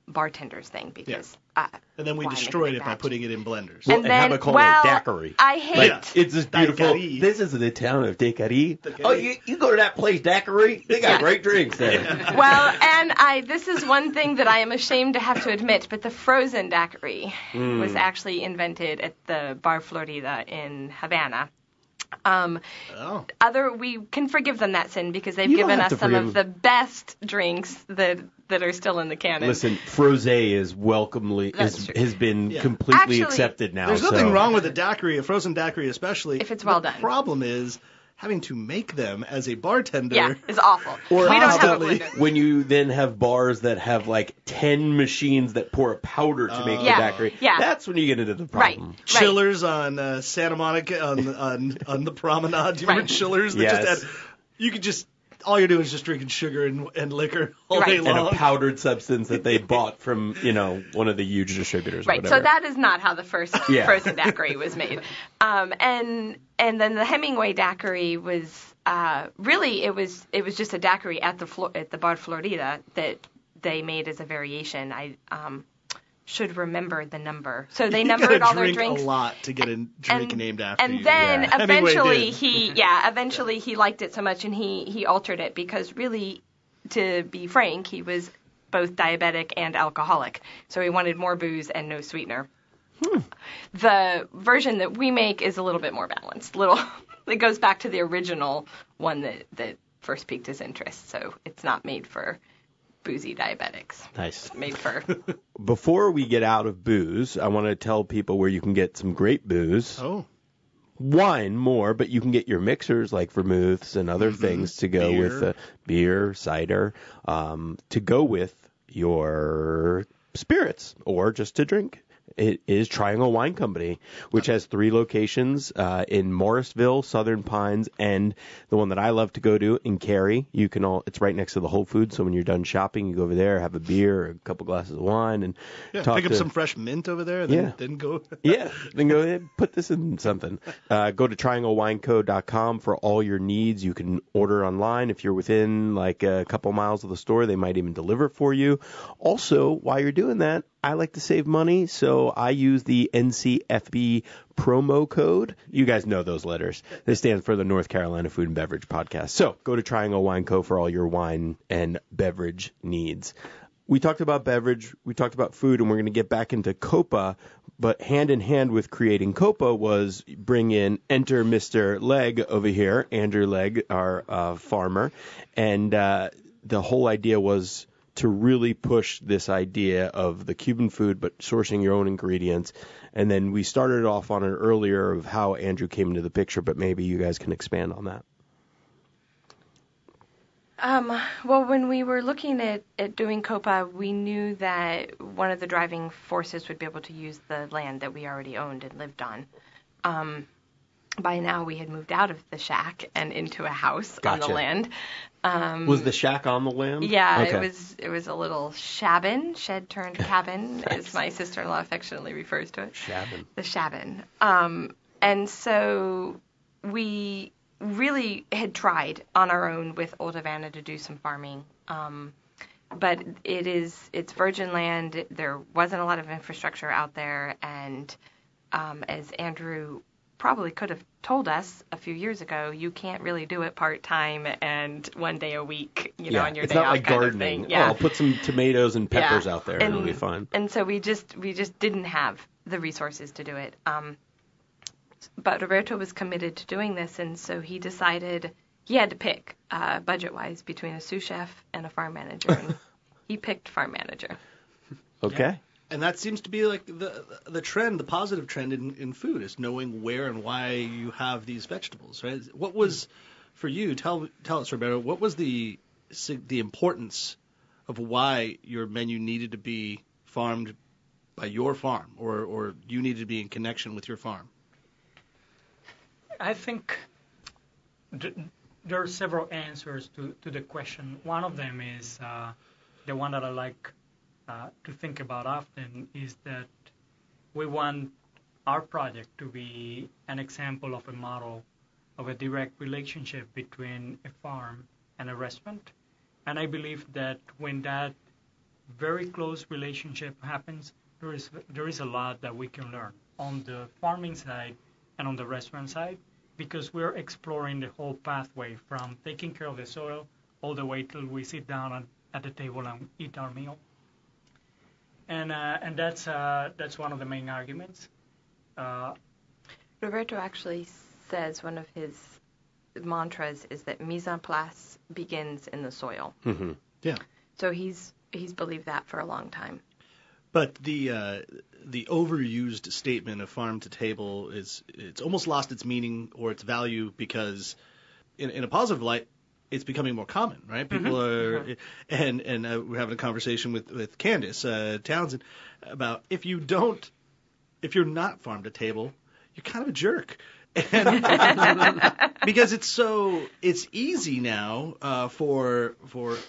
bartender's thing because... and then we destroyed it by putting it in blenders. And then, have a call it daiquiri. I hate... It's this beautiful... Daiquiri. This is the town of Daiquiri. Oh, you go to that place, Daiquiri? They got great drinks there. Well, and this is one thing that I am ashamed to have to admit, but the frozen daiquiri was actually invented at the Bar Florida in Havana. We can forgive them that sin because they've given us some of the best drinks that are still in the canon. Listen, frosé is has been completely accepted now. There's nothing wrong with a daiquiri, a frozen daiquiri especially. If it's well done. The problem is having to make them as a bartender is awful. Or we don't have a blender. When you then have bars that have like 10 machines that pour a powder to make the daiquiri, that's when you get into the problem. Right. Chillers on Santa Monica on the promenade. Do you remember chillers? You could just all you're doing is just drinking sugar and liquor all day long. And a powdered substance that they bought from, one of the huge distributors. Right. Whatever. So that is not how the first frozen daiquiri was made. And then the Hemingway daiquiri was really it was just a daiquiri at the Bar Florida that they made as a variation. should remember the number. So they numbered all their drinks. A lot to get a drink named after you. And then eventually Hemingway he liked it so much and he altered it because really, to be frank, he was both diabetic and alcoholic. So he wanted more booze and no sweetener. The version that we make is a little bit more balanced. It goes back to the original one that first piqued his interest. So it's not made for boozy diabetics. Nice. Made for. Before we get out of booze, I want to tell people where you can get some great booze. Oh. Wine more, but you can get your mixers like vermouths and other things to go with beer, cider, to go with your spirits or just to drink. It is Triangle Wine Company, which has 3 locations in Morrisville, Southern Pines, and the one that I love to go to in Cary. It's right next to the Whole Foods, so when you're done shopping, you go over there, have a beer, or a couple glasses of wine, and pick up some fresh mint over there, then go. Then go ahead, put this in something. Go to trianglewineco.com for all your needs. You can order online if you're within like a couple miles of the store. They might even deliver it for you. Also, while you're doing that, I like to save money, so I use the NCFB promo code. You guys know those letters. They stand for the North Carolina Food and Beverage Podcast. So go to Triangle Wine Co. for all your wine and beverage needs. We talked about beverage, we talked about food, and we're going to get back into Copa, but hand in hand with creating Copa was enter Mr. Legg over here, Andrew Legg, our farmer, and the whole idea was to really push this idea of the Cuban food, but sourcing your own ingredients. And then we started off on it earlier of how Andrew came into the picture, but maybe you guys can expand on that. Well, when we were looking at doing Copa, we knew that one of the driving forces would be able to use the land that we already owned and lived on. By now, we had moved out of the shack and into a house on the land. Was the shack on the land? Yeah, okay. It was a little shabin, shed turned cabin, as my sister-in-law affectionately refers to it. Shabin. The shabin. And so we really had tried on our own with Old Havana to do some farming. But it's virgin land. There wasn't a lot of infrastructure out there, and as Andrew probably could have told us a few years ago, you can't really do it part-time and one day a week, on your day off. It's not like gardening. I'll put some tomatoes and peppers out there and it'll be fun. And so we just didn't have the resources to do it. But Roberto was committed to doing this, and so he decided he had to pick, budget-wise, between a sous chef and a farm manager, and he picked farm manager. Okay. Yeah. And that seems to be like the trend, the positive trend in food is knowing where and why you have these vegetables, right? What was, for you, tell us, Roberto, what was the importance of why your menu needed to be farmed by your farm, or you needed to be in connection with your farm? I think there are several answers to the question. One of them is the one that I like to think about often, is that we want our project to be an example of a model of a direct relationship between a farm and a restaurant. And I believe that when that very close relationship happens, there is a lot that we can learn on the farming side and on the restaurant side, because we're exploring the whole pathway from taking care of the soil all the way till we sit down at the table and eat our meal. And that's one of the main arguments. Roberto actually says one of his mantras is that mise en place begins in the soil. Mm-hmm. Yeah. So he's believed that for a long time. But the overused statement of farm to table it's almost lost its meaning or its value, because in a positive light, it's becoming more common, right? People are, and we're having a conversation with Candace Townsend about if you're not farm to table, you're kind of a jerk. And because it's easy now for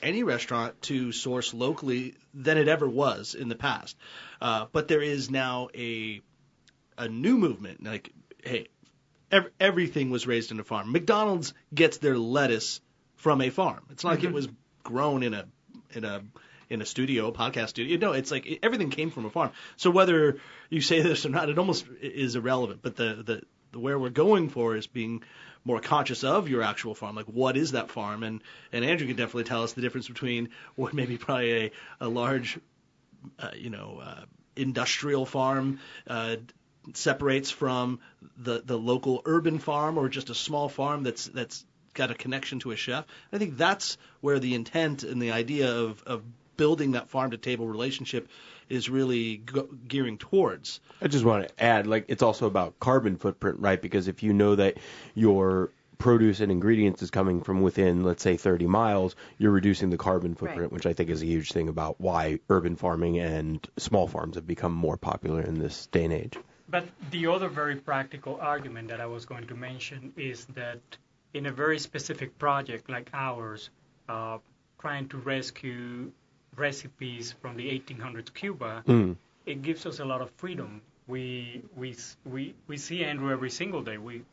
any restaurant to source locally than it ever was in the past. But there is now a new movement, like, hey, everything was raised in a farm. McDonald's gets their lettuce from a farm. It's not like it was grown in in a studio, a podcast studio. No, it's like everything came from a farm. So whether you say this or not, it almost is irrelevant. But the where we're going for is being more conscious of your actual farm. Like, what is that farm? And Andrew can definitely tell us the difference between what maybe probably a large, industrial farm separates from the local urban farm, or just a small farm that's got a connection to a chef. I think that's where the intent and the idea of building that farm to table relationship is really gearing towards. I just want to add, like, it's also about carbon footprint, right? Because if you know that your produce and ingredients is coming from within, let's say, 30 miles, you're reducing the carbon footprint, Right. which I think is a huge thing about why urban farming and small farms have become more popular in this day and age. But the other very practical argument that I was going to mention is that in a very specific project like ours, trying to rescue recipes from the 1800s Cuba, it gives us a lot of freedom. We see Andrew every single day. We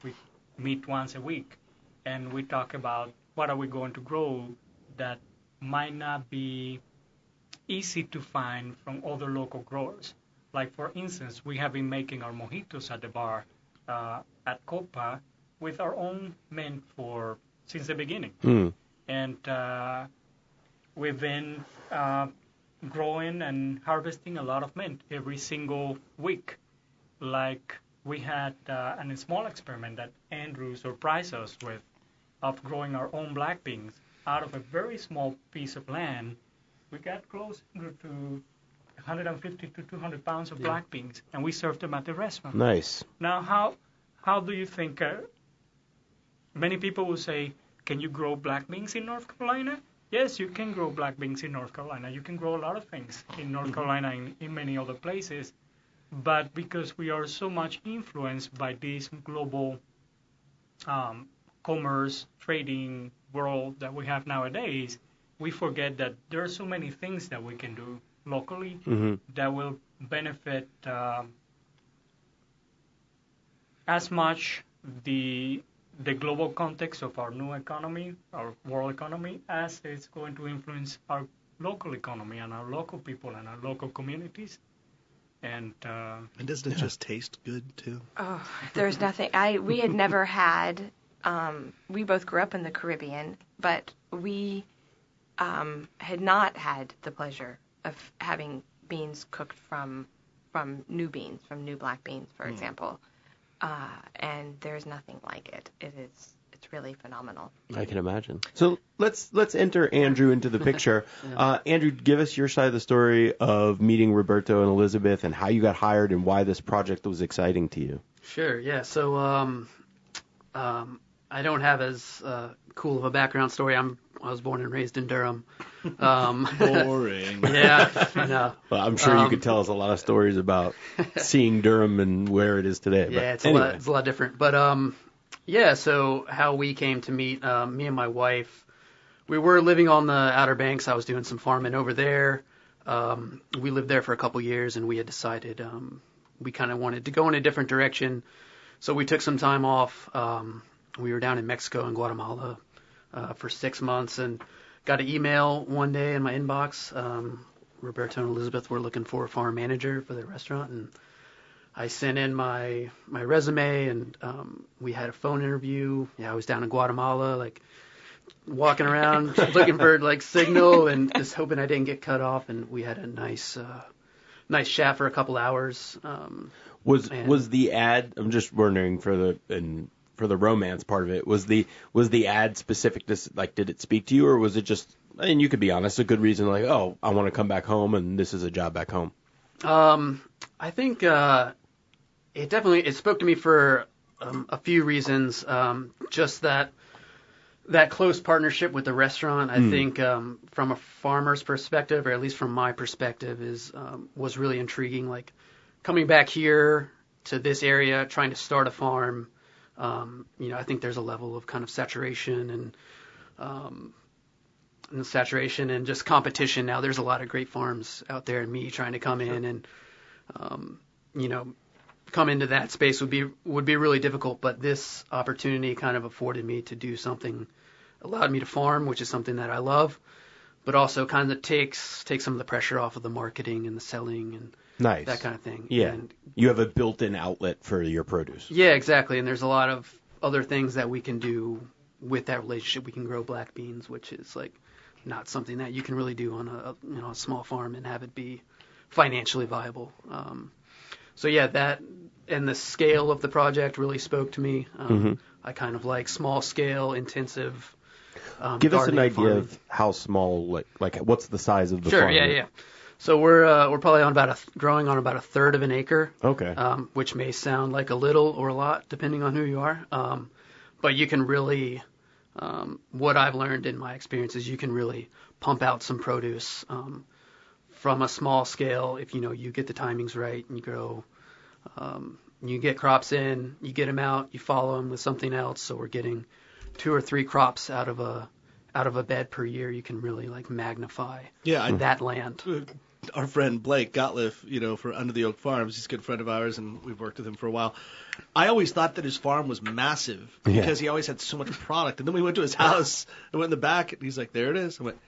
meet once a week, and we talk about what are we going to grow that might not be easy to find from other local growers. Like, for instance, we have been making our mojitos at the bar at Copa with our own mint since the beginning. And we've been growing and harvesting a lot of mint every single week. Like, we had a small experiment that Andrew surprised us with of growing our own black beans out of a very small piece of land. We got close to 150 to 200 pounds of black beans, and we served them at the restaurant. Nice. Now, how do you think? Many people will say, "Can you grow black beans in North Carolina?" Yes, you can grow black beans in North Carolina. You can grow a lot of things in North Carolina and in many other places. But because we are so much influenced by this global commerce, trading world that we have nowadays, we forget that there are so many things that we can do locally that will benefit as much the global context of our new economy, our world economy, as it's going to influence our local economy and our local people and our local communities. And doesn't it just taste good too? Oh, there's nothing. We had never had. We both grew up in the Caribbean, but we had not had the pleasure of having beans cooked from new beans, from new black beans, for example. And there's nothing like it. It's really phenomenal. I can imagine. So let's enter Andrew into the picture. Andrew, give us your side of the story of meeting Roberto and Elizabeth and how you got hired and why this project was exciting to you. Sure, yeah. So I don't have as cool of a background story. I was born and raised in Durham. Boring. Yeah, I know. Well, I'm sure you could tell us a lot of stories about seeing Durham and where it is today. Yeah, but anyway. It's a lot different. But yeah, so how we came to meet, me and my wife, we were living on the Outer Banks. I was doing some farming over there. We lived there for a couple years, and we had decided we kind of wanted to go in a different direction. So we took some time off. We were down in Mexico and Guatemala for 6 months, and got an email one day in my inbox. Roberto and Elizabeth were looking for a farm manager for their restaurant, and I sent in my resume, and we had a phone interview. Yeah, I was down in Guatemala, like walking around looking for like signal and just hoping I didn't get cut off. And we had a nice chat for a couple hours. Was the ad? I'm just wondering for the romance part of it. Was the ad specific to, like, did it speak to you, or was it just? And you could be honest, a good reason, like, oh, I want to come back home, and this is a job back home. I think it spoke to me for a few reasons. Just that close partnership with the restaurant, I think, from a farmer's perspective, or at least from my perspective, was really intriguing. Like, coming back here to this area, trying to start a farm, I think there's a level of kind of saturation and just competition. Now there's a lot of great farms out there, and me trying to come in and come into that space would be really difficult. But this opportunity kind of afforded me to do something, allowed me to farm, which is something that I love, but also kind of takes some of the pressure off of the marketing and the selling and Nice. that kind of thing. Yeah. And, You have a built-in outlet for your produce. yeah, exactly. And there's a lot of other things that we can do with that relationship. We can grow black beans, which is like not something that you can really do on a small farm and have it be financially viable. So yeah, that and the scale of the project really spoke to me. I kind of like small scale, intensive. Give us an idea farming. of how small, like what's the size of the Sure, farm? yeah. So we're probably on growing on about a third of an acre. Okay. Which may sound like a little or a lot depending on who you are. But you can really, what I've learned in my experience is you can really pump out some produce from a small scale if you get the timings right and you grow. You get crops in, you get them out, you follow them with something else. So we're getting 2 or 3 crops out of a bed per year. You can really like magnify that land. Our friend Blake Gottlieb, for Under the Oak Farms, he's a good friend of ours, and we've worked with him for a while. I always thought that his farm was massive because he always had so much product. And then we went to his house, I went in the back, and he's like, there it is. I went,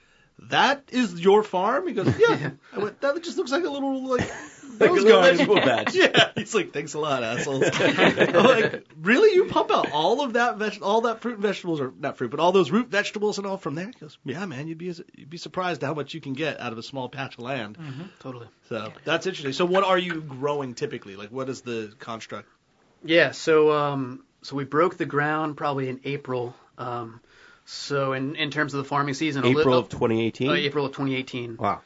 that is your farm? He goes, yeah. I went, that just looks like a little, like a little vegetable patch. Yeah. He's like, thanks a lot, assholes. I'm like, really? You pump out all of that all that fruit and vegetables, or not fruit, but all those root vegetables and all from there? He goes, yeah, man, you'd be surprised how much you can get out of a small patch of land. Mm-hmm. Totally. So that's interesting. So what are you growing typically? Like, what is the construct? Yeah, so we broke the ground probably in April. So in terms of the farming season, April of 2018? April of 2018. Wow.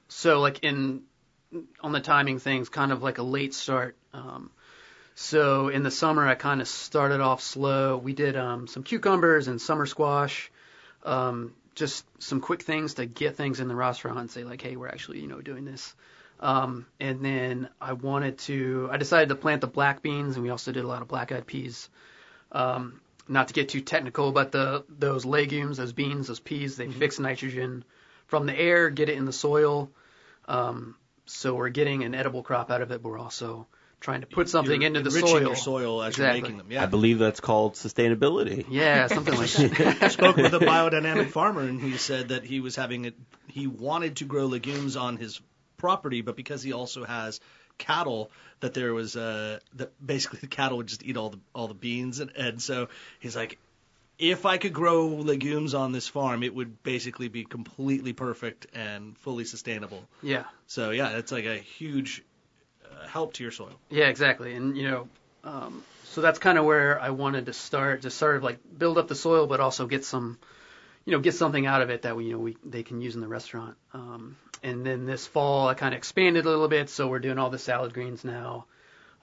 So like on the timing things, kind of like a late start. So in the summer, I kind of started off slow. We did some cucumbers and summer squash, just some quick things to get things in the restaurant and say like, hey, we're actually doing this. And then I decided to plant the black beans, and we also did a lot of black-eyed peas. Not to get too technical, but those legumes, those beans, those peas, they fix nitrogen from the air, get it in the soil. So we're getting an edible crop out of it, but we're also trying to put something into the soil. Enriching your soil as you're making them. Yeah. I believe that's called sustainability. Yeah, something like that. I spoke with a biodynamic farmer, and he said that he wanted to grow legumes on his property, but because he also has cattle, that there was that basically the cattle would just eat all the beans, and so he's like, if I could grow legumes on this farm, it would basically be completely perfect and fully sustainable. Yeah. So yeah, it's like a huge help to your soil. Yeah, exactly. And so that's kind of where I wanted to start, just sort of like build up the soil, but also get some, get something out of it that they can use in the restaurant. And then this fall, I kind of expanded a little bit, so we're doing all the salad greens now.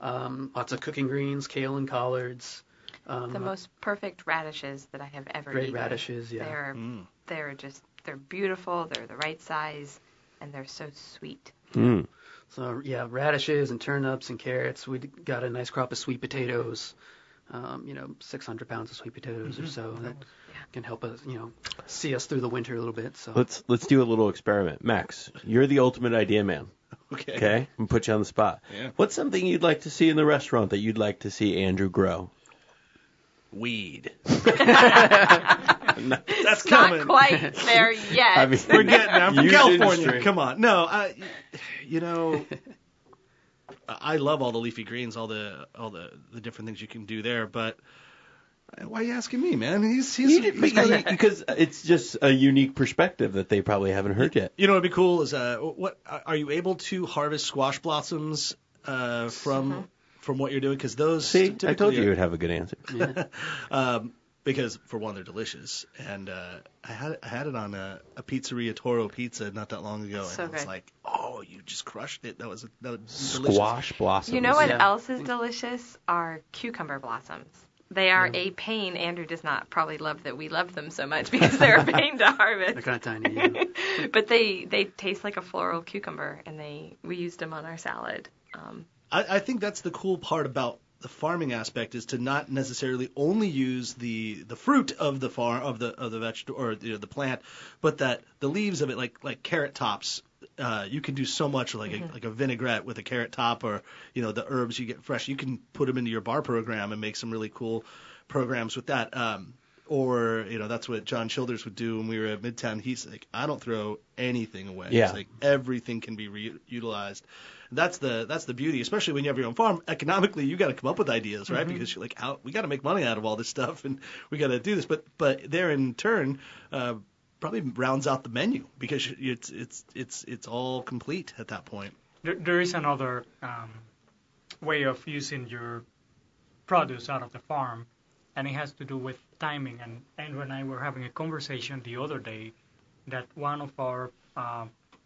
Lots of cooking greens, kale and collards. The most perfect radishes that I have ever Great eaten. radishes, yeah. They're beautiful, they're the right size, and they're so sweet. Mm. So, yeah, radishes and turnips and carrots. We got a nice crop of sweet potatoes, 600 pounds of sweet potatoes or so that can help us, see us through the winter a little bit. So Let's do a little experiment. Max, you're the ultimate idea man. Okay? I'm going to put you on the spot. Yeah. What's something you'd like to see in the restaurant that you'd like to see Andrew grow? Weed. That's coming. Not quite there yet. I mean, We're getting there. I'm from huge California. industry. Come on. No, I love all the leafy greens, all the different things you can do there. But why are you asking me, man? He's because it's just a unique perspective that they probably haven't heard yet. You know what'd be cool is what are you able to harvest squash blossoms from what you're doing? Because those See, I told you would have a good answer. yeah. Because for one, they're delicious, and I had it on a pizzeria, Toro Pizza, not that long ago, So and I was good. like, oh, you just crushed it. That was delicious. Squash blossoms. You know what Yeah. else is delicious? Are cucumber blossoms. They are a pain. Andrew does not probably love that we love them so much because they're a pain to harvest. They're kind of tiny. Yeah. But they taste like a floral cucumber, and we used them on our salad. I think that's the cool part about the farming aspect, is to not necessarily only use the fruit of the farm of the vegetable or the plant, but that the leaves of it, like carrot tops, you can do so much like a vinaigrette with a carrot top, or the herbs you get fresh. You can put them into your bar program and make some really cool programs with that. or that's what John Childers would do when we were at Midtown. He's like, I don't throw anything away. Yeah. It's like everything can be reutilized. That's the beauty, especially when you have your own farm. Economically, you got to come up with ideas, right? Because you're like, we got to make money out of all this stuff, and we got to do this. But there in turn, probably rounds out the menu because it's all complete at that point. There is another way of using your produce out of the farm, and it has to do with timing. And Andrew and I were having a conversation the other day that one of our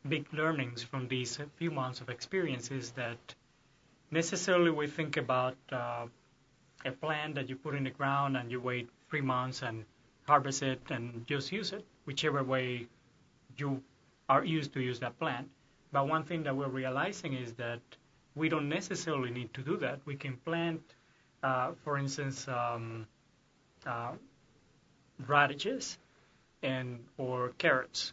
big learnings from these few months of experience is that necessarily we think about a plant that you put in the ground and you wait 3 months and harvest it and just use it, whichever way you are used to use that plant. But one thing that we're realizing is that we don't necessarily need to do that. We can plant, for instance, radishes or carrots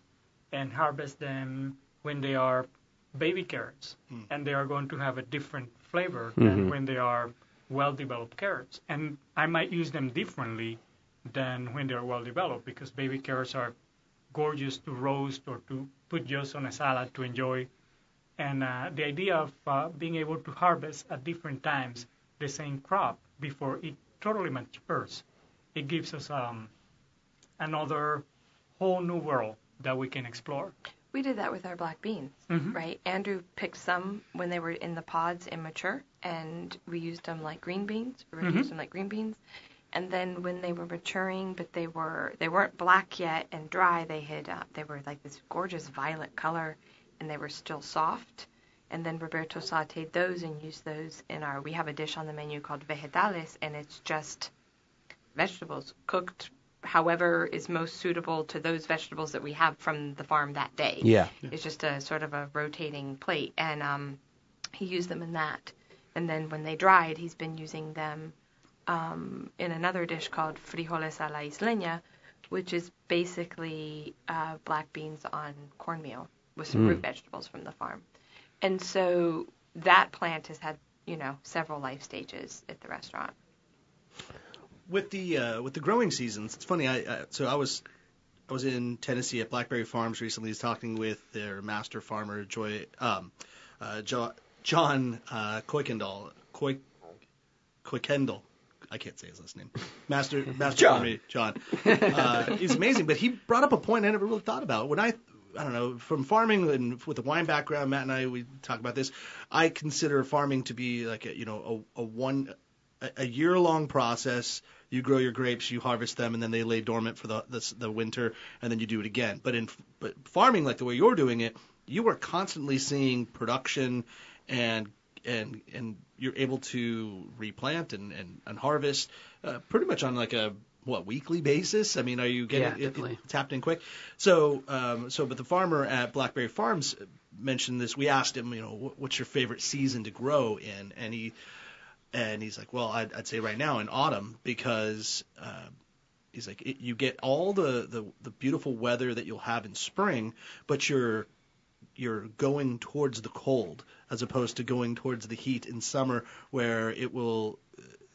and harvest them when they are baby carrots, and they are going to have a different flavor than when they are well-developed carrots. And I might use them differently than when they're well-developed because baby carrots are gorgeous to roast or to put just on a salad to enjoy. And the idea of being able to harvest at different times the same crop before it totally matures, it gives us another whole new world that we can explore. We did that with our black beans, right? Andrew picked some when they were in the pods immature, and we used them like green beans. And then when they were maturing, but they weren't black yet and dry, they were like this gorgeous violet color, and they were still soft. And then Roberto sauteed those and used those we have a dish on the menu called vegetales, and it's just vegetables cooked however is most suitable to those vegetables that we have from the farm that day. Yeah. It's just a sort of a rotating plate, and he used them in that. And then when they dried, he's been using them in another dish called frijoles a la isleña, which is basically black beans on cornmeal with some root vegetables from the farm. And so that plant has had, several life stages at the restaurant. With the growing seasons, it's funny. I was in Tennessee at Blackberry Farms recently, talking with their master farmer John Kuykendall. I can't say his last name. Master farmer John. He's amazing, but he brought up a point I never really thought about. When I don't know, from farming and with a wine background, Matt and I, we talk about this. I consider farming to be like a year-long process. You grow your grapes, you harvest them, and then they lay dormant for the winter, and then you do it again. But farming, like the way you're doing it, you are constantly seeing production, and you're able to replant and harvest pretty much on like a weekly basis? I mean, are you getting it's happening quick? So but the farmer at Blackberry Farms mentioned this. We asked him, what's your favorite season to grow in, and he's like, well, I'd say right now in autumn, because he's like, you get all the beautiful weather that you'll have in spring, but you're going towards the cold as opposed to going towards the heat in summer, where it will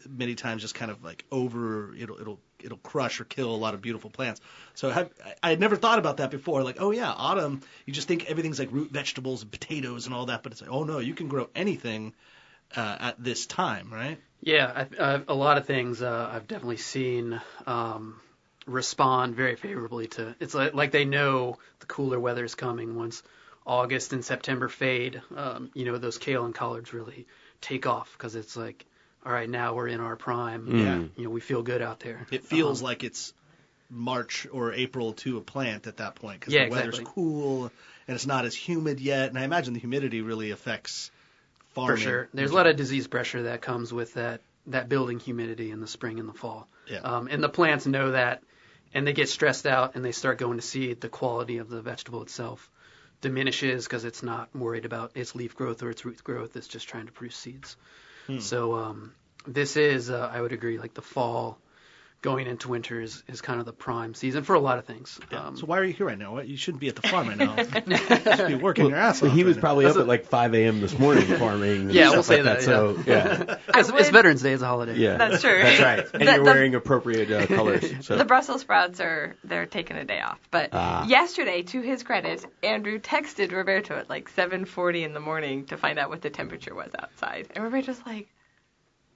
many times just kind of like it'll crush or kill a lot of beautiful plants. So I had never thought about that before. Like, oh yeah, autumn, you just think everything's like root vegetables and potatoes and all that, but it's like, oh no, you can grow anything at this time, right? Yeah, a lot of things I've definitely seen respond very favorably to. It's like they know the cooler weather is coming. Once August and September fade, those kale and collards really take off, because it's like, all right, now we're in our prime. Yeah, we feel good out there. It feels like it's March or April to a plant at that point, because the weather's cool and it's not as humid yet. And I imagine the humidity really affects farming. For sure. There's a lot of disease pressure that comes with that building humidity in the spring and the fall. Yeah. And the plants know that, and they get stressed out and they start going to seed. The quality of the vegetable itself diminishes because it's not worried about its leaf growth or its root growth. It's just trying to produce seeds. So this is, I would agree, like the fall going into winter is kind of the prime season for a lot of things. Yeah. So why are you here right now? You shouldn't be at the farm right now. You should be working your ass off. He was right probably up at like 5 a.m. this morning farming. And Yeah, we'll stuff say like that, So, yeah. It's Veterans Day. It's a holiday. Yeah. That's true. That's right. And you're wearing appropriate colors. So. The Brussels sprouts they're taking a day off. But yesterday, to his credit, Andrew texted Roberto at like 7:40 in the morning to find out what the temperature was outside. And Roberto's like,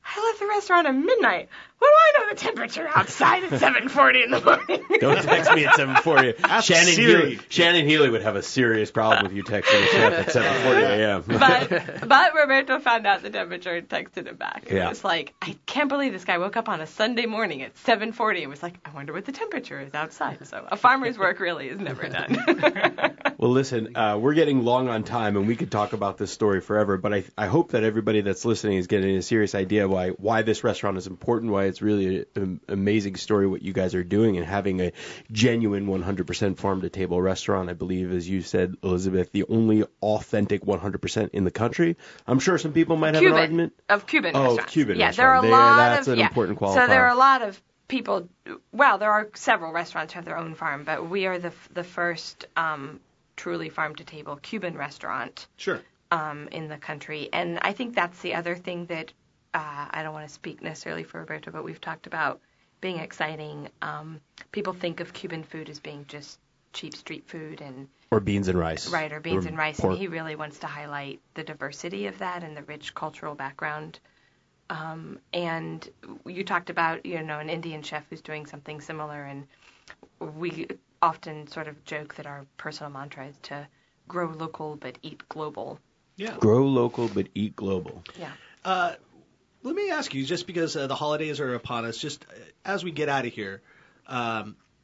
I left the restaurant at midnight. What do I know the temperature outside at 7:40 in the morning? Don't text me at 7:40. Ask Siri. Shannon Healy would have a serious problem with you texting the chef at 7:40 a.m. But Roberto found out the temperature and texted him back. And Yeah. It was like, I can't believe this guy woke up on a Sunday morning at 7:40 and was like, I wonder what the temperature is outside. So a farmer's work really is never done. Well, listen, we're getting long on time, and we could talk about this story forever, but I hope that everybody that's listening is getting a serious idea of why this restaurant is important, why it's really an amazing story what you guys are doing, and having a genuine 100% farm-to-table restaurant. I believe, as you said, Elizabeth, the only authentic 100% in the country. I'm sure some people might have an argument. Of Cuban restaurants. Cuban yeah, restaurant. there are a lot That's of, an important qualifier. So there are a lot of people, well, there are several restaurants who have their own farm, but we are the first truly farm-to-table Cuban restaurant Sure. in the country. And I think that's the other thing that I don't want to speak necessarily for Roberto, but we've talked about being exciting. People think of Cuban food as being just cheap street food or beans and rice. Right, or beans and rice. Pork. And he really wants to highlight the diversity of that and the rich cultural background. And you talked about, an Indian chef who's doing something similar, and we often sort of joke that our personal mantra is to grow local but eat global. Yeah. Grow local but eat global. Yeah. Let me ask you, just because the holidays are upon us, just as we get out of here,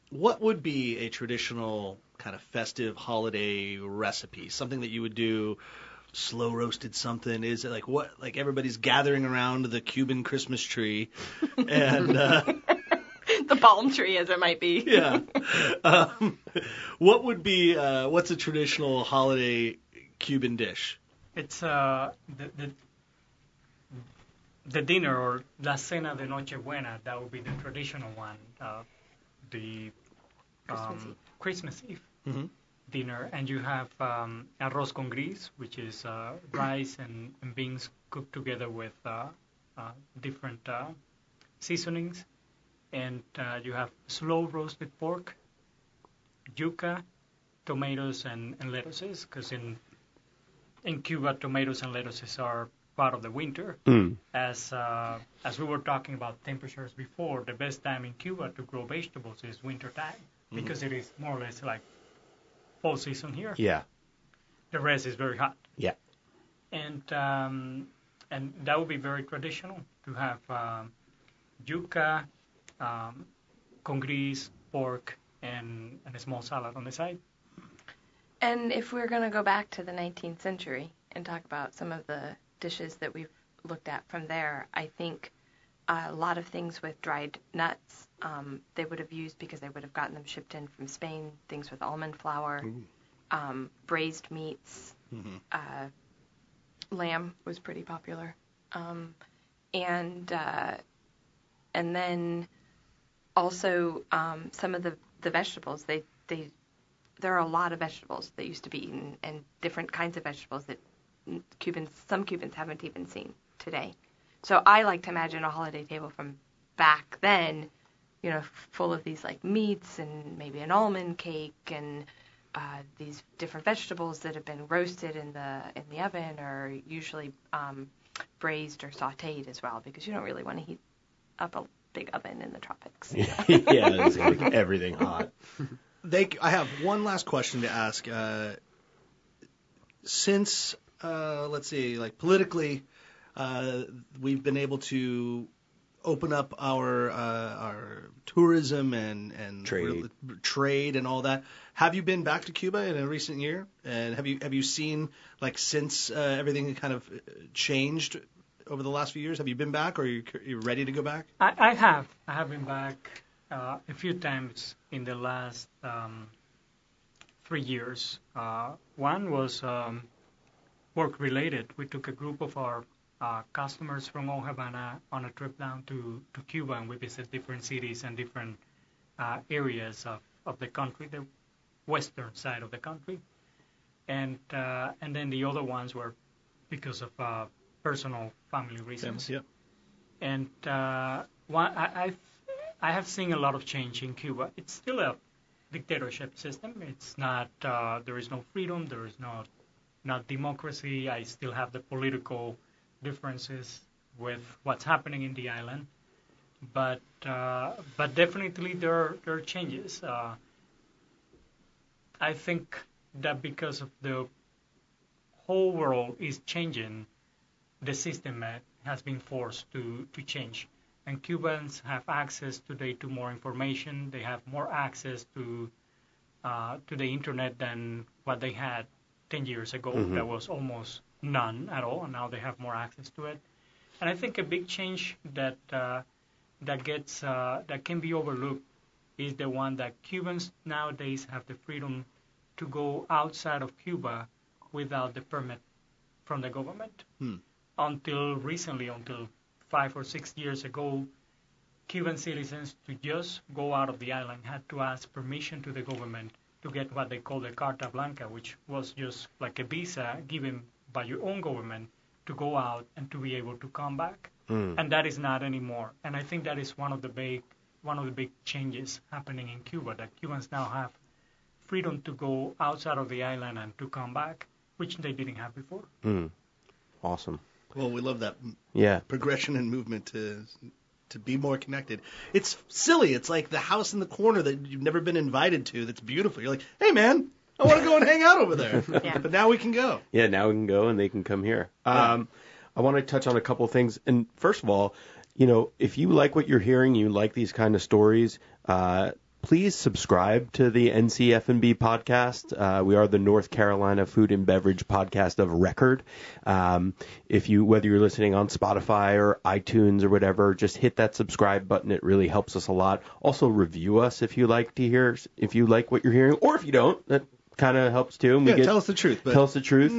what would be a traditional kind of festive holiday recipe? Something that you would do, slow roasted something? Is it like everybody's gathering around the Cuban Christmas tree and the palm tree, as it might be. Yeah. What would be what's a traditional holiday Cuban dish? It's the dinner, or la cena de Nochebuena. That would be the traditional one. The Christmas Eve dinner, and you have arroz con gris, which is rice and beans cooked together with different seasonings, and you have slow roasted pork, yuca, tomatoes, and lettuces, because in Cuba, tomatoes and lettuces are part of the winter. As we were talking about temperatures before, the best time in Cuba to grow vegetables is winter time, because it is more or less like fall season here. Yeah. The rest is very hot. Yeah. And that would be very traditional to have yuca, con gris, pork, and a small salad on the side. And if we're going to go back to the 19th century and talk about some of the dishes that we've looked at from there, I think a lot of things with dried nuts they would have used because they would have gotten them shipped in from Spain, things with almond flour, braised meats, lamb was pretty popular, and then also some of the vegetables. There are a lot of vegetables that used to be eaten, and different kinds of vegetables that some Cubans haven't even seen today. So I like to imagine a holiday table from back then, full of these like meats and maybe an almond cake and these different vegetables that have been roasted in the oven, or usually braised or sautéed as well, because you don't really want to heat up a big oven in the tropics. Yeah, it's going to make everything hot. I have one last question to ask. Since, let's see, like politically, we've been able to open up our tourism and trade and all that. Have you been back to Cuba in a recent year? And have you seen, like, since everything kind of changed over the last few years? Have you been back, or are you ready to go back? I have. I have been back a few times in the last 3 years. One was work-related. We took a group of our customers from old Havana on a trip down to Cuba, and we visit different cities and different areas of the country, the western side of the country. And then the other ones were because of personal family reasons. Yep. And I have seen a lot of change in Cuba. It's still a dictatorship system. It's not. There is no freedom. There is not democracy. I still have the political differences with what's happening in the island. But definitely there are changes. I think that because of the whole world is changing, the system has been forced to change. And Cubans have access today to more information. They have more access to the internet than what they had 10 years ago. Mm-hmm. There was almost none at all, and now they have more access to it. And I think a big change that can be overlooked is the one that Cubans nowadays have the freedom to go outside of Cuba without the permit from the government. Until recently, until 5 or 6 years ago, Cuban citizens to just go out of the island had to ask permission to the government to get what they call the Carta Blanca, which was just like a visa given by your own government to go out and to be able to come back. And that is not anymore. And I think that is one of the big changes happening in Cuba, that Cubans now have freedom to go outside of the island and to come back, which they didn't have before. Awesome. Well, we love that progression and movement to be more connected. It's silly. It's like the house in the corner that you've never been invited to that's beautiful. You're like, hey, man, I want to go and hang out over there. But now we can go. Yeah, now we can go and they can come here. I want to touch on a couple of things. And first of all, if you like what you're hearing, you like these kind of stories, please subscribe to the NC F&B podcast. We are the North Carolina food and beverage podcast of record. Whether you're listening on Spotify or iTunes or whatever, just hit that subscribe button. It really helps us a lot. Also review us if you like what you're hearing, or if you don't, that kind of helps too. And tell us the truth. Tell us the truth.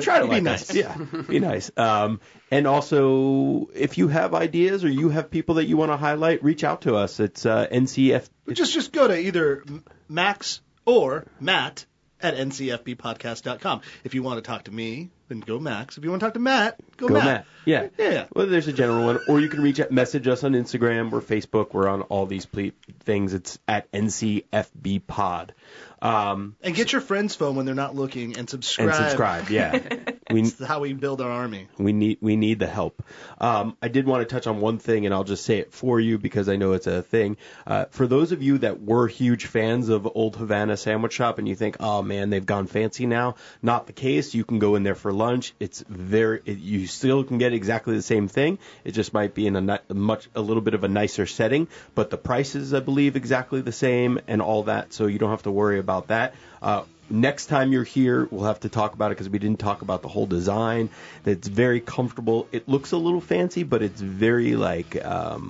Try to be nice. Yeah, be nice. And also, if you have ideas or you have people that you want to highlight, reach out to us. It's NCF. Just go to either Max or Matt at ncfbpodcast.com. If you want to talk to me, then go Max. If you want to talk to Matt, go Matt. Yeah. Well, there's a general one. Or you can message us on Instagram or Facebook. We're on all these things. It's at ncfbpod. And get your friends' phone when they're not looking and subscribe. Yeah. That's how we build our army. We need the help. I did want to touch on one thing, and I'll just say it for you because I know it's a thing. For those of you that were huge fans of Old Havana Sandwich Shop and you think, oh man, they've gone fancy now, not the case. You can go in there for lunch. You still can get exactly the same thing. It just might be in a little bit of a nicer setting, but the prices, I believe, exactly the same and all that. So you don't have to worry about that. Next time you're here, we'll have to talk about it because we didn't talk about the whole design. It's very comfortable. It looks a little fancy, but it's very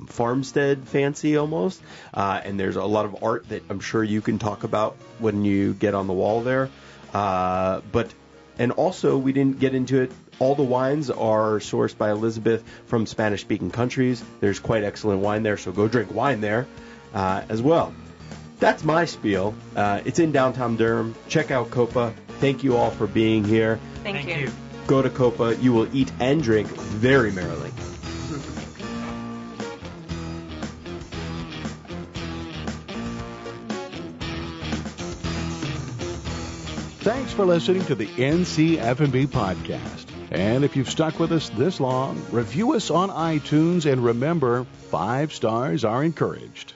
farmstead fancy almost. And there's a lot of art that I'm sure you can talk about when you get on the wall there. And also, we didn't get into it. All the wines are sourced by Elizabeth from Spanish-speaking countries. There's quite excellent wine there, so go drink wine there as well. That's my spiel. It's in downtown Durham. Check out Copa. Thank you all for being here. Thank you. Go to Copa. You will eat and drink very merrily. Thanks for listening to the NC F&B podcast. And if you've stuck with us this long, review us on iTunes and remember, 5 stars are encouraged.